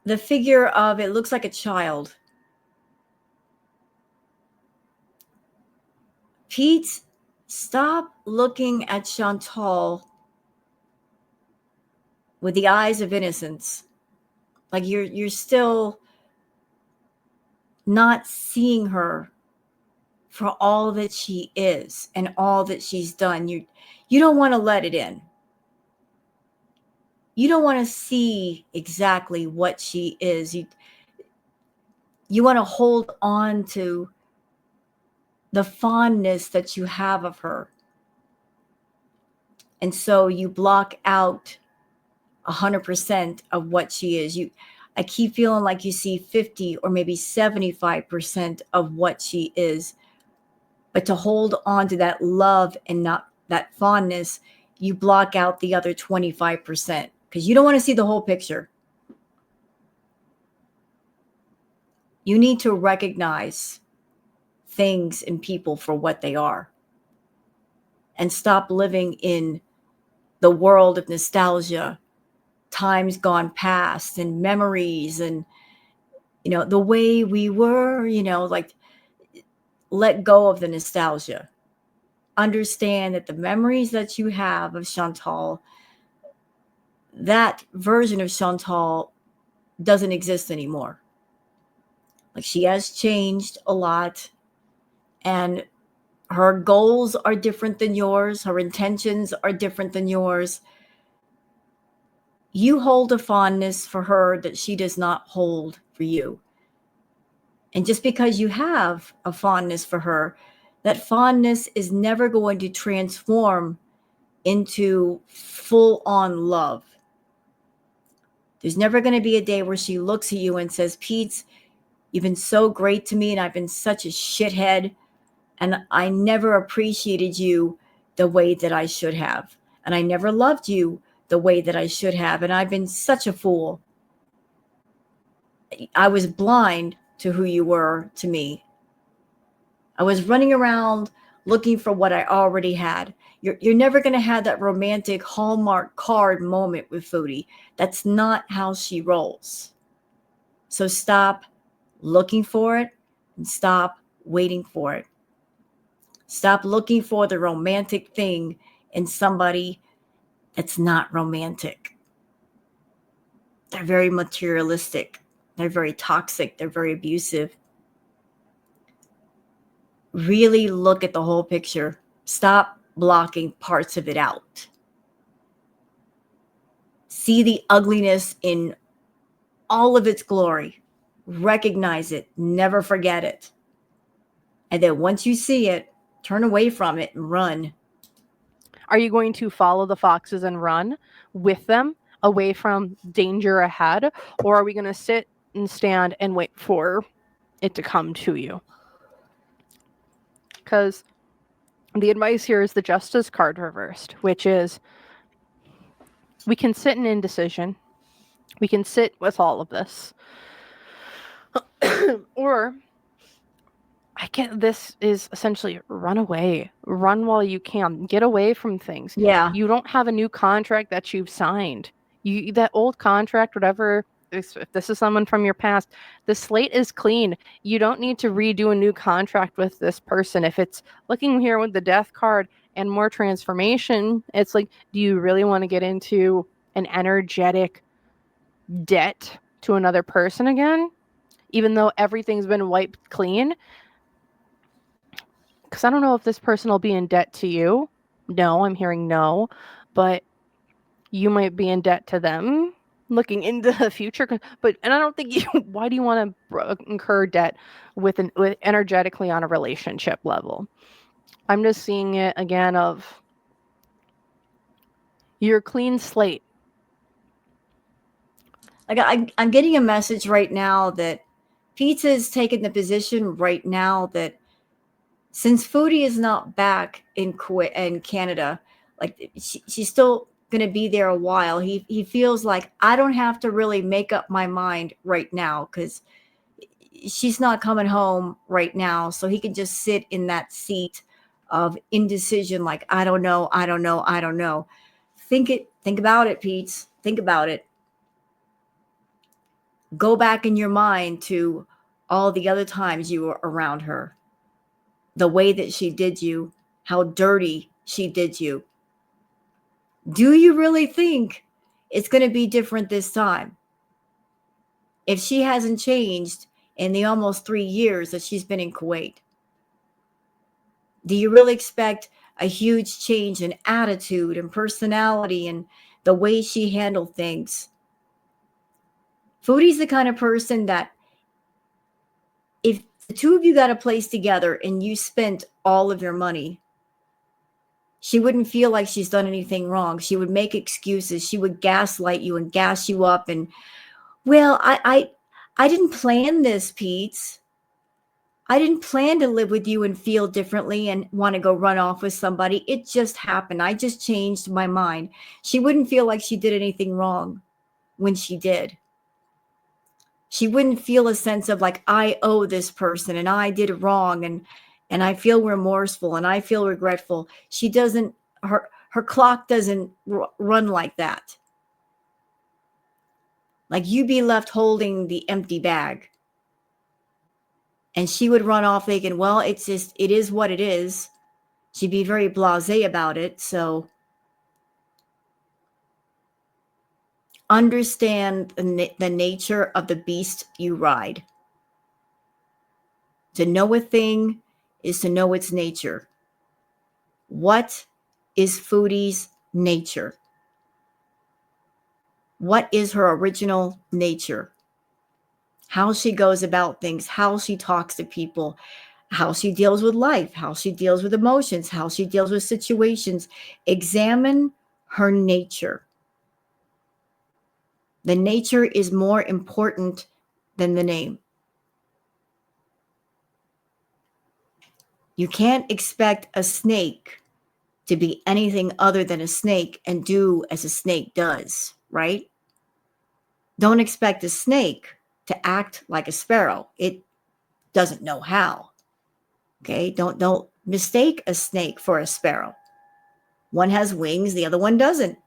The figure of, it looks like a child. Peetz, stop looking at Chantal with the eyes of innocence. Like you're still not seeing her for all that she is and all that she's done. You don't want to let it in. You don't want to see exactly what she is. You want to hold on to the fondness that you have of her. And so you block out 100% of what she is. I keep feeling like you see 50 or maybe 75% of what she is. But to hold on to that love and not that fondness, you block out the other 25% because you don't want to see the whole picture. You need to recognize things and people for what they are and stop living in the world of nostalgia, times gone past and memories and, the way we were, like let go of the nostalgia. Understand that the memories that you have of Chantal, that version of Chantal doesn't exist anymore. Like she has changed a lot and her goals are different than yours. Her intentions are different than yours. You hold a fondness for her that she does not hold for you. And just because you have a fondness for her, that fondness is never going to transform into full-on love. There's never going to be a day where she looks at you and says, Peetz, you've been so great to me and I've been such a shithead and I never appreciated you the way that I should have. And I never loved you the way that I should have. And I've been such a fool. I was blind to who you were to me. I was running around looking for what I already had. You're never going to have that romantic Hallmark card moment with Foodie. That's not how she rolls. So stop looking for it and stop waiting for it. Stop looking for the romantic thing in somebody that's not romantic. They're very materialistic. They're very toxic. They're very abusive. Really look at the whole picture. Stop blocking parts of it out. See the ugliness in all of its glory. Recognize it. Never forget it. And then once you see it, turn away from it and run. Are you going to follow the foxes and run with them away from danger ahead? Or are we going to sit and stand and wait for it to come to you? Because the advice here is the justice card reversed, which is we can sit in indecision. We can sit with all of this. Or this is essentially run away. Run while you can. Get away from things. Yeah. You don't have a new contract that you've signed. That old contract, whatever, if this is someone from your past, the slate is clean. You don't need to redo a new contract with this person. If it's looking here with the death card and more transformation, it's like, do you really want to get into an energetic debt to another person again? Even though everything's been wiped clean? Because I don't know if this person will be in debt to you. No, I'm hearing no. But you might be in debt to them looking into the future. And I don't think why do you want to incur debt with energetically on a relationship level? I'm just seeing it again of your clean slate. Like I'm getting a message right now that Peetz is taking the position right now that since Foodie is not back in Canada, like she's still going to be there a while. He feels like I don't have to really make up my mind right now because she's not coming home right now. So he can just sit in that seat of indecision. Like, I don't know. I don't know. I don't know. Think about it, Peetz. Think about it. Go back in your mind to all the other times you were around her. The way that she did you, how dirty she did you. Do you really think it's going to be different this time? If she hasn't changed in the almost 3 years that she's been in Kuwait, do you really expect a huge change in attitude and personality and the way she handled things? Foodie's the kind of person that if the two of you got a place together and you spent all of your money, she wouldn't feel like she's done anything wrong. She would make excuses. She would gaslight you and gas you up. And, well, I didn't plan this, Peetz. I didn't plan to live with you and feel differently and want to go run off with somebody. It just happened. I just changed my mind. She wouldn't feel like she did anything wrong when she did. She wouldn't feel a sense of like, I owe this person and I did wrong and I feel remorseful and I feel regretful. She doesn't, her clock doesn't run like that. Like you be left holding the empty bag. And she would run off thinking, well, it is what it is. She'd be very blasé about it. So understand the nature of the beast you ride. To know a thing is to know its nature. What is Foodie's nature? What is her original nature? How she goes about things, how she talks to people, how she deals with life, how she deals with emotions, how she deals with situations. Examine her nature. The nature is more important than the name. You can't expect a snake to be anything other than a snake and do as a snake does, right? Don't expect a snake to act like a sparrow. It doesn't know how. Okay? Don't mistake a snake for a sparrow. One has wings, the other one doesn't.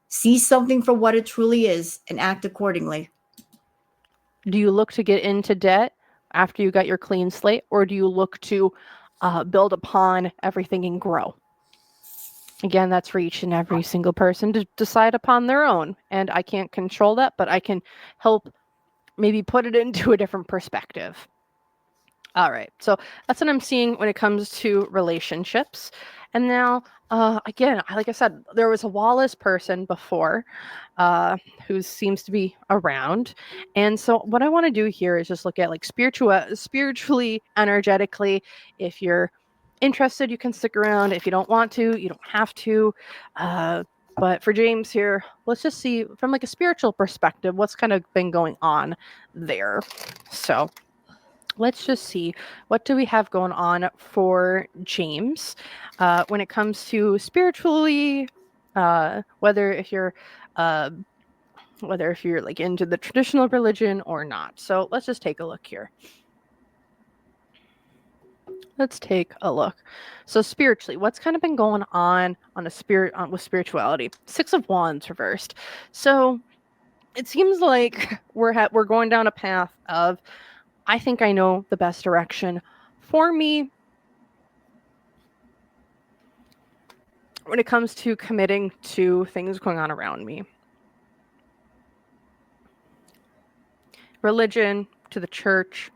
See something for what it truly is and act accordingly. Do you look to get into debt after you got your clean slate, or do you look to build upon everything and grow? Again, that's for each and every single person to decide upon their own. And I can't control that, but I can help maybe put it into a different perspective. All right, so that's what I'm seeing when it comes to relationships. And now, again, like I said, there was a Wallace person before who seems to be around. And so what I want to do here is just look at like spiritually, energetically. If you're interested, you can stick around. If you don't want to, you don't have to. But for James here, let's just see from like a spiritual perspective, what's kind of been going on there. So let's just see, what do we have going on for James when it comes to spiritually, whether if you're like into the traditional religion or not. So let's just take a look here. Let's take a look. So spiritually, what's kind of been going on with spirituality? 6 of Wands reversed. So it seems like we're going down a path of, I think I know the best direction for me when it comes to committing to things going on around me. Religion, to the church,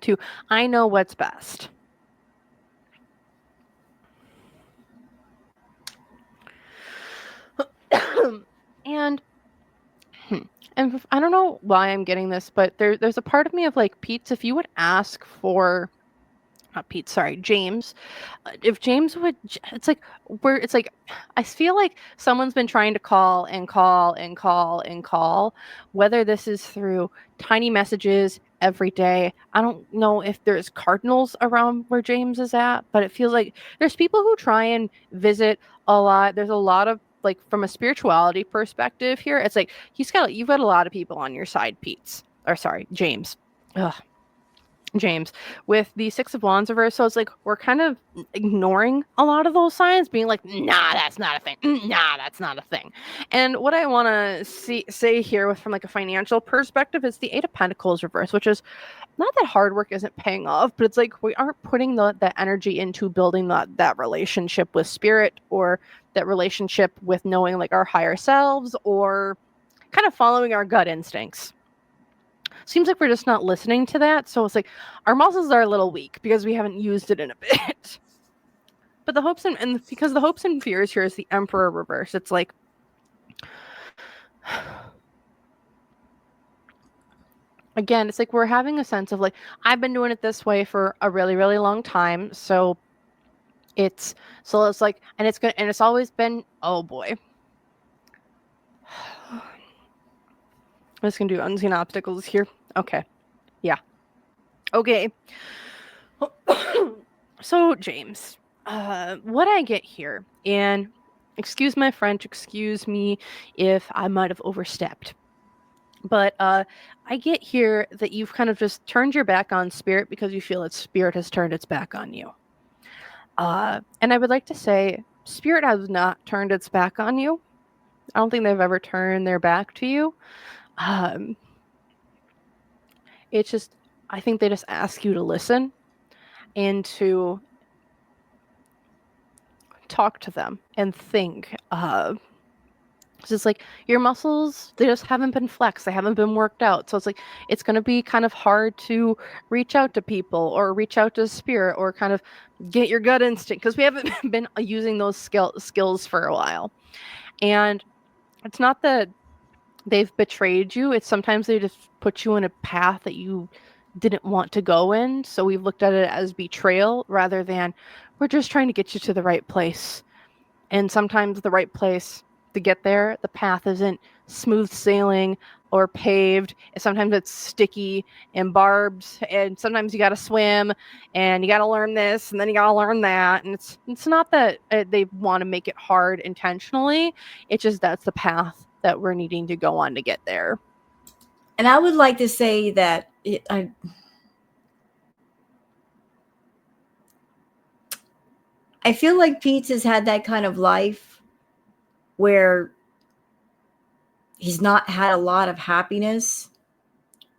to I know what's best. And I don't know why I'm getting this, but there's a part of me of like, Peetz, if you would ask for James, if James would, it's like I feel like someone's been trying to call and call and call and call, whether this is through tiny messages every day. I don't know if there's cardinals around where James is at, but it feels like there's people who try and visit a lot. There's a lot of, like, from a spirituality perspective here, it's like you've got a lot of people on your side, James. Ugh. James, with the 6 of Wands reverse. So it's like we're kind of ignoring a lot of those signs, being like, nah, that's not a thing. Nah, that's not a thing. And what I want to say here from like a financial perspective is the 8 of Pentacles reverse, which is not that hard work isn't paying off, but it's like we aren't putting that energy into building that relationship with spirit, or that relationship with knowing like our higher selves, or kind of following our gut instincts. Seems like we're just not listening to that. So it's like our muscles are a little weak because we haven't used it in a bit. But the hopes and because the hopes and fears here is the Emperor reverse. It's like, again, it's like we're having a sense of like, I've been doing it this way for a really, really long time. So it's like, and it's always been, oh boy. I'm just gonna do unseen obstacles here. Okay. Yeah. Okay. So James, what I get here, and excuse my French, excuse me if I might have overstepped, but I get here that you've kind of just turned your back on spirit because you feel that spirit has turned its back on you. And I would like to say spirit has not turned its back on you. I don't think they've ever turned their back to you. It's just, I think they just ask you to listen and to talk to them and think. It's just like your muscles, they just haven't been flexed. They haven't been worked out. So it's like, it's going to be kind of hard to reach out to people or reach out to spirit or kind of get your gut instinct, because we haven't been using those skills for a while. And it's not that they've betrayed you. It's sometimes they just put you in a path that you didn't want to go in. So we've looked at it as betrayal rather than we're just trying to get you to the right place. And sometimes the right place to get there. The path isn't smooth sailing or paved. Sometimes it's sticky and barbed, and sometimes you got to swim and you got to learn this and then you got to learn that. And it's not that they want to make it hard intentionally. It's just that's the path that we're needing to go on to get there. And I would like to say that I feel like Peetz has had that kind of life where he's not had a lot of happiness,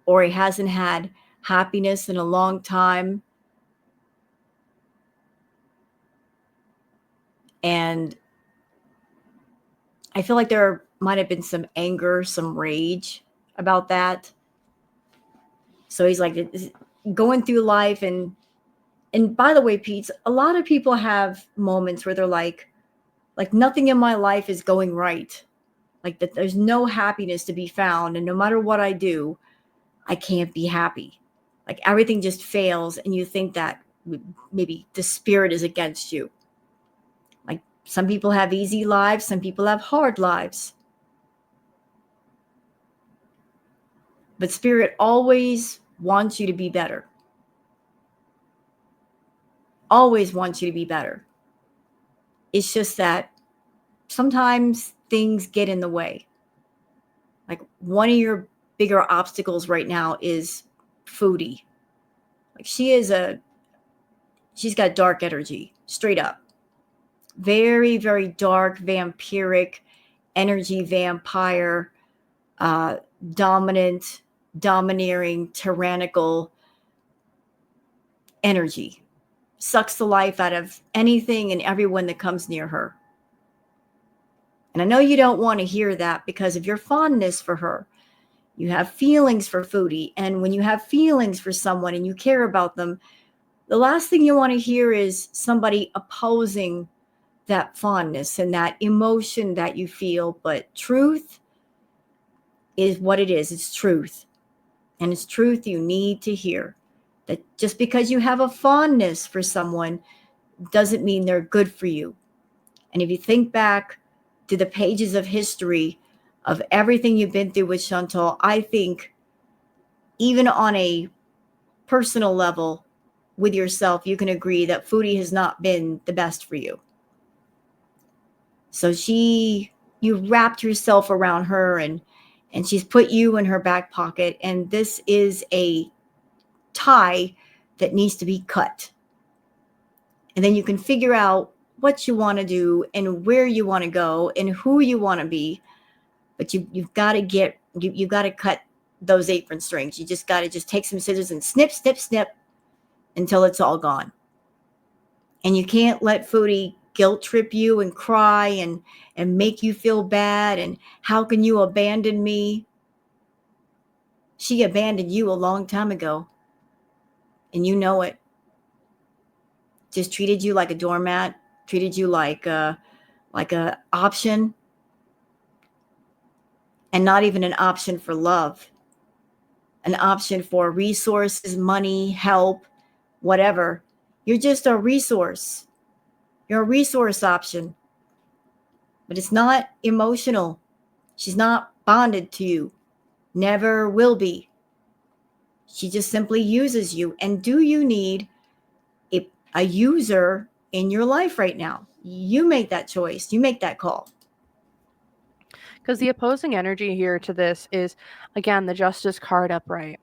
or he hasn't had happiness in a long time. And I feel like there might have been some anger, some rage about that. So he's like going through life, and by the way, Pete, a lot of people have moments where they're like nothing in my life is going right. Like that there's no happiness to be found, and no matter what I do, I can't be happy. Like everything just fails, and you think that maybe the spirit is against you. Like some people have easy lives, some people have hard lives. But spirit always wants you to be better. Always wants you to be better. It's just that sometimes things get in the way. Like one of your bigger obstacles right now is Foodie. Like she's got dark energy, straight up. Very, very dark, vampiric energy, vampire, dominant, domineering, tyrannical energy. Sucks the life out of anything and everyone that comes near her. And I know you don't want to hear that because of your fondness for her. You have feelings for Foodie. And when you have feelings for someone and you care about them, the last thing you want to hear is somebody opposing that fondness and that emotion that you feel. But truth is what it is. It's truth. And it's truth you need to hear. That just because you have a fondness for someone doesn't mean they're good for you. And if you think back to the pages of history of everything you've been through with Chantal, I think even on a personal level with yourself, you can agree that Foodie has not been the best for you. So you wrapped yourself around her, and she's put you in her back pocket. And this is a tie that needs to be cut. And then you can figure out what you want to do and where you want to go and who you want to be. But you've got to you've got to cut those apron strings. You just got to just take some scissors and snip, snip, snip until it's all gone. And you can't let Foodie guilt trip you and cry and make you feel bad. And how can you abandon me? She abandoned you a long time ago. And you know it. Just treated you like a doormat, treated you like a option, and not even an option for love, an option for resources, money, help, whatever. You're just a resource. You're a resource option. But it's not emotional. She's not bonded to you. Never will be. She just simply uses you. And do you need a user in your life right now? You make that choice. You make that call. Because the opposing energy here to this is, again, the justice card upright.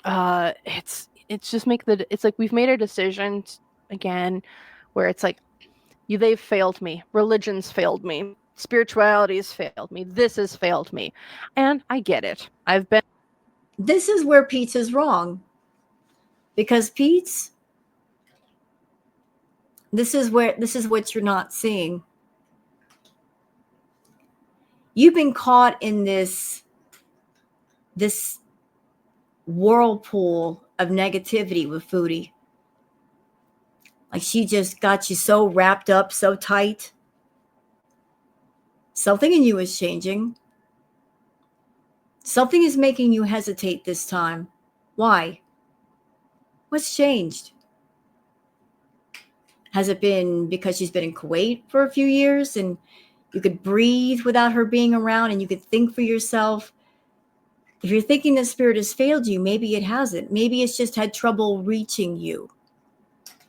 It's just it's like we've made a decision again where it's like they've failed me. Religion's failed me. Spirituality's failed me. This has failed me. And I get it. This is where Peetz is wrong. Because Peetz, this is what you're not seeing. You've been caught in this whirlpool of negativity with Foodie. Like she just got you so wrapped up, so tight. Something in you is changing. Something is making you hesitate this time. Why? What's changed? Has it been because she's been in Kuwait for a few years and You could breathe without her being around, and you could think for yourself. If you're thinking the spirit has failed you, maybe it hasn't. Maybe it's just had trouble reaching you,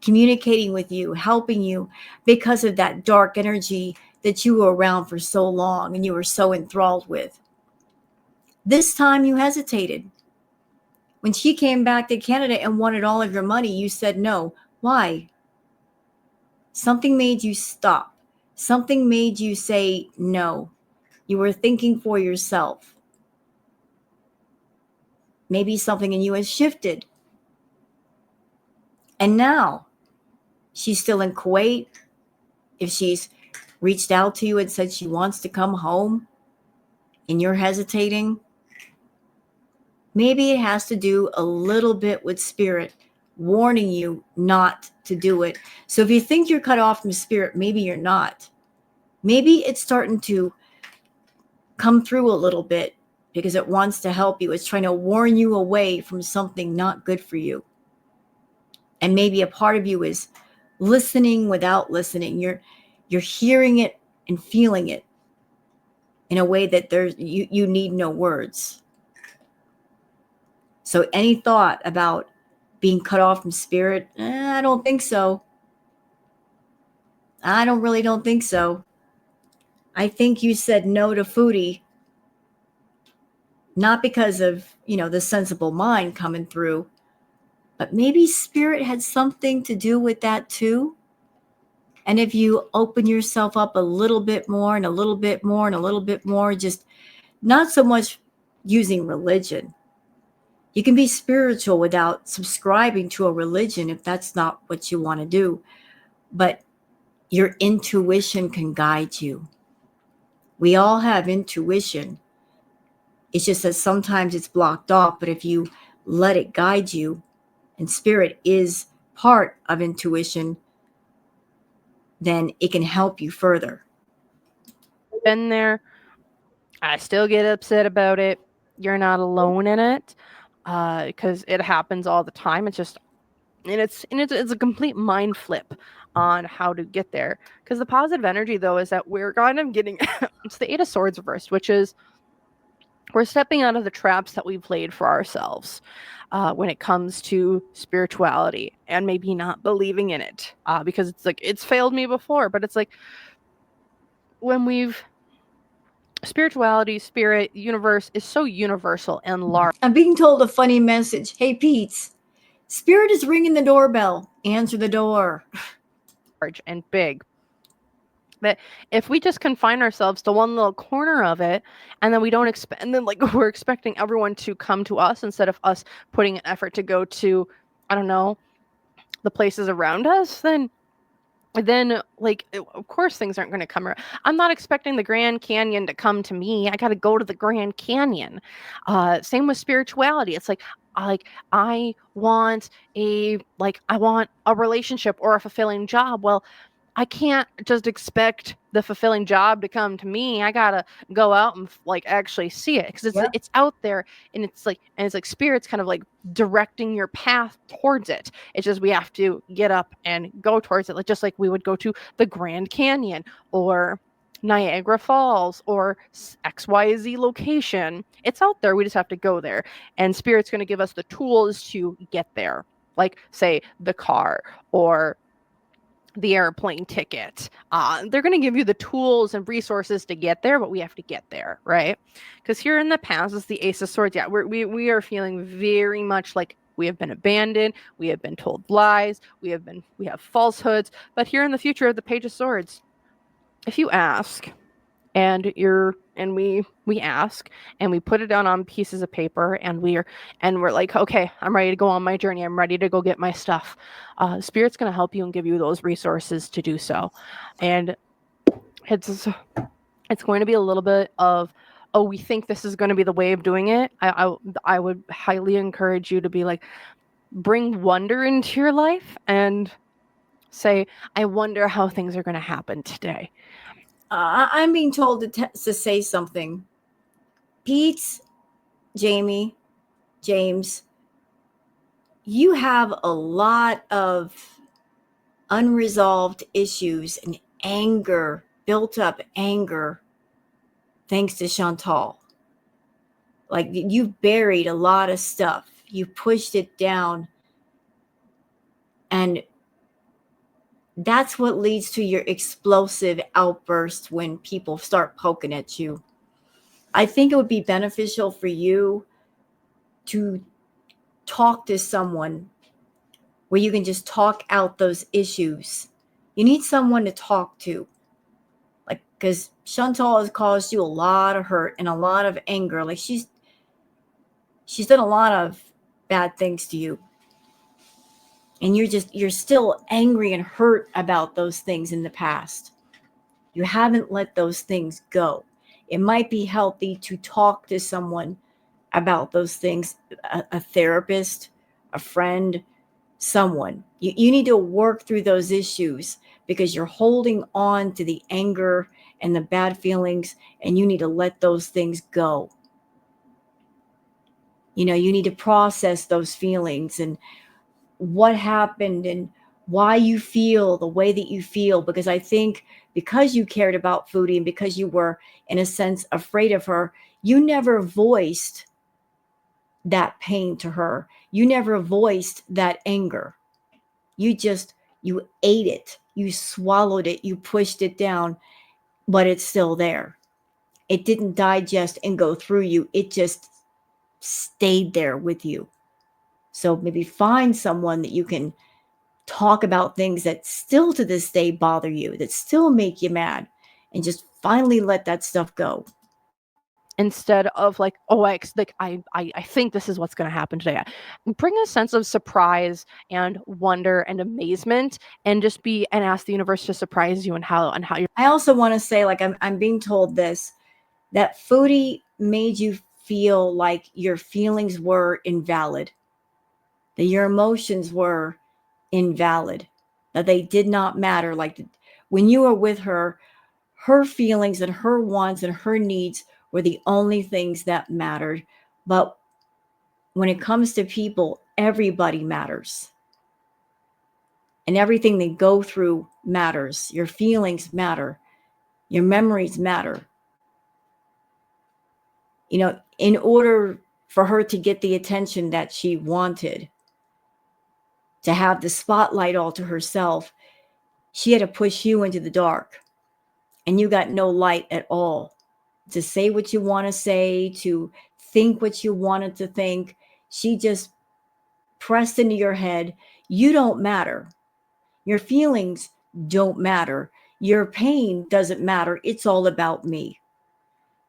communicating with you, helping you because of that dark energy that you were around for so long and you were so enthralled with. This time you hesitated. When she came back to Canada and wanted all of your money, you said no. Why? Something made you stop. Something made you say no. You were thinking for yourself. Maybe something in you has shifted. And now she's still in Kuwait. If she's reached out to you and said she wants to come home and you're hesitating, maybe it has to do a little bit with spirit warning you not to do it. So if you think you're cut off from spirit, maybe you're not. Maybe it's starting to come through a little bit because it wants to help you. It's trying to warn you away from something not good for you. And maybe a part of you is listening without listening. You're hearing it and feeling it in a way that you need no words. So any thought about being cut off from spirit, I don't think so. I don't think so. I think you said no to Foodie, not because of, the sensible mind coming through, but maybe spirit had something to do with that too. And if you open yourself up a little bit more and a little bit more and a little bit more, just not so much using religion. You can be spiritual without subscribing to a religion if that's not what you want to do. But your intuition can guide you. We all have intuition. It's just that sometimes it's blocked off. But if you let it guide you, and spirit is part of intuition, then it can help you further. Been there. I still get upset about it. You're not alone in it, because it happens all the time. It's just, and it's a complete mind flip on how to get there. Because the positive energy, though, is that we're kind of getting it's the Eight of Swords reversed, which is we're stepping out of the traps that we played for ourselves when it comes to spirituality and maybe not believing in it, because it's like it's failed me before. But it's like when we've spirituality, spirit, universe is so universal and large. I'm being told a funny message. Hey, Peetz, spirit is ringing the doorbell. Answer the door. And big, that if we just confine ourselves to one little corner of it, and then we don't expect, and then like we're expecting everyone to come to us instead of us putting an effort to go to, I don't know, the places around us, then like of course things aren't going to come around. I'm not expecting the Grand Canyon to come to me. I got to go to the Grand Canyon. Same with spirituality. It's like I want a relationship or a fulfilling job. Well, I can't just expect the fulfilling job to come to me. I gotta go out and like actually see it, because it's out there, and it's like spirit's kind of like directing your path towards it. It's just we have to get up and go towards it, like just like we would go to the Grand Canyon or Niagara Falls or XYZ location. It's out there. We just have to go there, and spirit's going to give us the tools to get there, like say the car or the airplane ticket. They're going to give you the tools and resources to get there, but we have to get there, right? Because here in the past is the Ace of Swords. Yeah, we are feeling very much like we have been abandoned. We have been told lies. We have falsehoods. But here in the future, the Page of Swords. If you ask, and we ask, and we put it down on pieces of paper, and we're like, okay, I'm ready to go on my journey. I'm ready to go get my stuff. Spirit's going to help you and give you those resources to do so. And it's going to be a little bit of, oh, we think this is going to be the way of doing it. I would highly encourage you to be like, bring wonder into your life and say, I wonder how things are going to happen today. I'm being told to say something. Peetz, Jamie, James, you have a lot of unresolved issues and anger built up anger thanks to Chantal. Like you've buried a lot of stuff. You pushed it down. And that's what leads to your explosive outburst when people start poking at you. I think it would be beneficial for you to talk to someone where you can just talk out those issues. You need someone to talk to. Like, because Chantal has caused you a lot of hurt and a lot of anger. Like she's done a lot of bad things to you. And you're still angry and hurt about those things in the past. You haven't let those things go. It might be healthy to talk to someone about those things, a therapist, a friend, someone. You need to work through those issues because you're holding on to the anger and the bad feelings, and you need to let those things go. You know, you need to process those feelings and what happened and why you feel the way that you feel. Because I think because you cared about Foodie and because you were, in a sense, afraid of her, you never voiced that pain to her. You never voiced that anger. You ate it. You swallowed it. You pushed it down, but it's still there. It didn't digest and go through you. It just stayed there with you. So maybe find someone that you can talk about things that still to this day bother you, that still make you mad, and just finally let that stuff go. Instead of like, oh, I think this is what's going to happen today. Bring a sense of surprise and wonder and amazement, and just and ask the universe to surprise you and how you're. I also want to say, like, I'm being told this, that Foodie made you feel like your feelings were invalid, that your emotions were invalid, that they did not matter. Like when you were with her, her feelings and her wants and her needs were the only things that mattered. But when it comes to people, everybody matters. And everything they go through matters. Your feelings matter. Your memories matter. You know, in order for her to get the attention that she wanted, to have the spotlight all to herself, she had to push you into the dark. And you got no light at all to say what you want to say, to think what you wanted to think. She just pressed into your head, you don't matter. Your feelings don't matter. Your pain doesn't matter. It's all about me.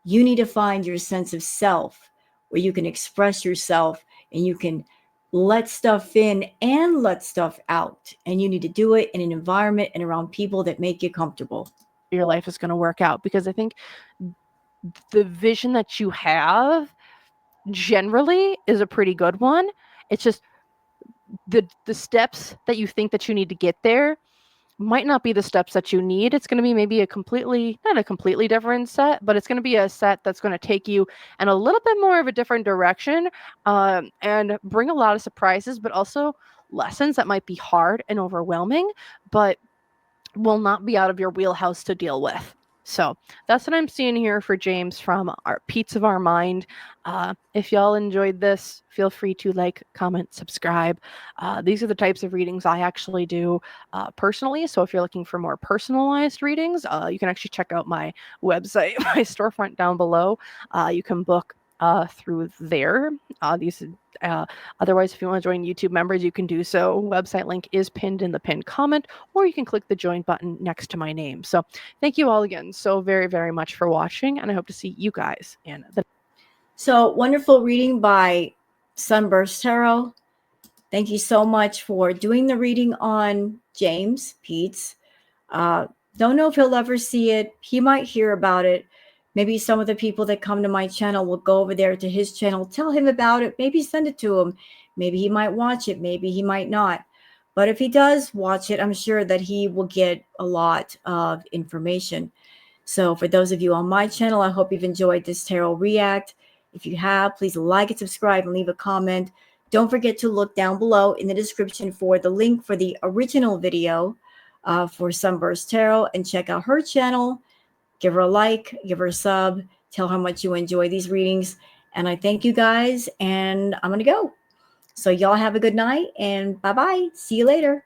You need to find your sense of self where you can express yourself and you can let stuff in and let stuff out. And you need to do it in an environment and around people that make you comfortable. Your life is going to work out, because I think the vision that you have generally is a pretty good one. It's just the steps that you think that you need to get there might not be the steps that you need. It's going to be maybe not a completely different set, but it's going to be a set that's going to take you in a little bit more of a different direction, and bring a lot of surprises, but also lessons that might be hard and overwhelming, but will not be out of your wheelhouse to deal with. So that's what I'm seeing here for James from our Peetz of Our Mind. If y'all enjoyed this, feel free to like, comment, subscribe. These are the types of readings I actually do personally. So if you're looking for more personalized readings, you can actually check out my website, my storefront down below. You can book through there. Otherwise, if you want to join YouTube members, you can do so. Website link is pinned in the pinned comment, or you can click the join button next to my name. So thank you all again so very, very much for watching, and I hope to see you guys in the. So wonderful reading by Sunburst Tarot. Thank you so much for doing the reading on James Peetz. Don't know if he'll ever see it. He might hear about it. Maybe some of the people that come to my channel will go over there to his channel, tell him about it, maybe send it to him. Maybe he might watch it. Maybe he might not. But if he does watch it, I'm sure that he will get a lot of information. So for those of you on my channel, I hope you've enjoyed this tarot react. If you have, please like and subscribe and leave a comment. Don't forget to look down below in the description for the link for the original video for Sunburst Tarot, and check out her channel. Give her a like, give her a sub, tell how much you enjoy these readings. And I thank you guys, and I'm going to go. So y'all have a good night, and bye-bye. See you later.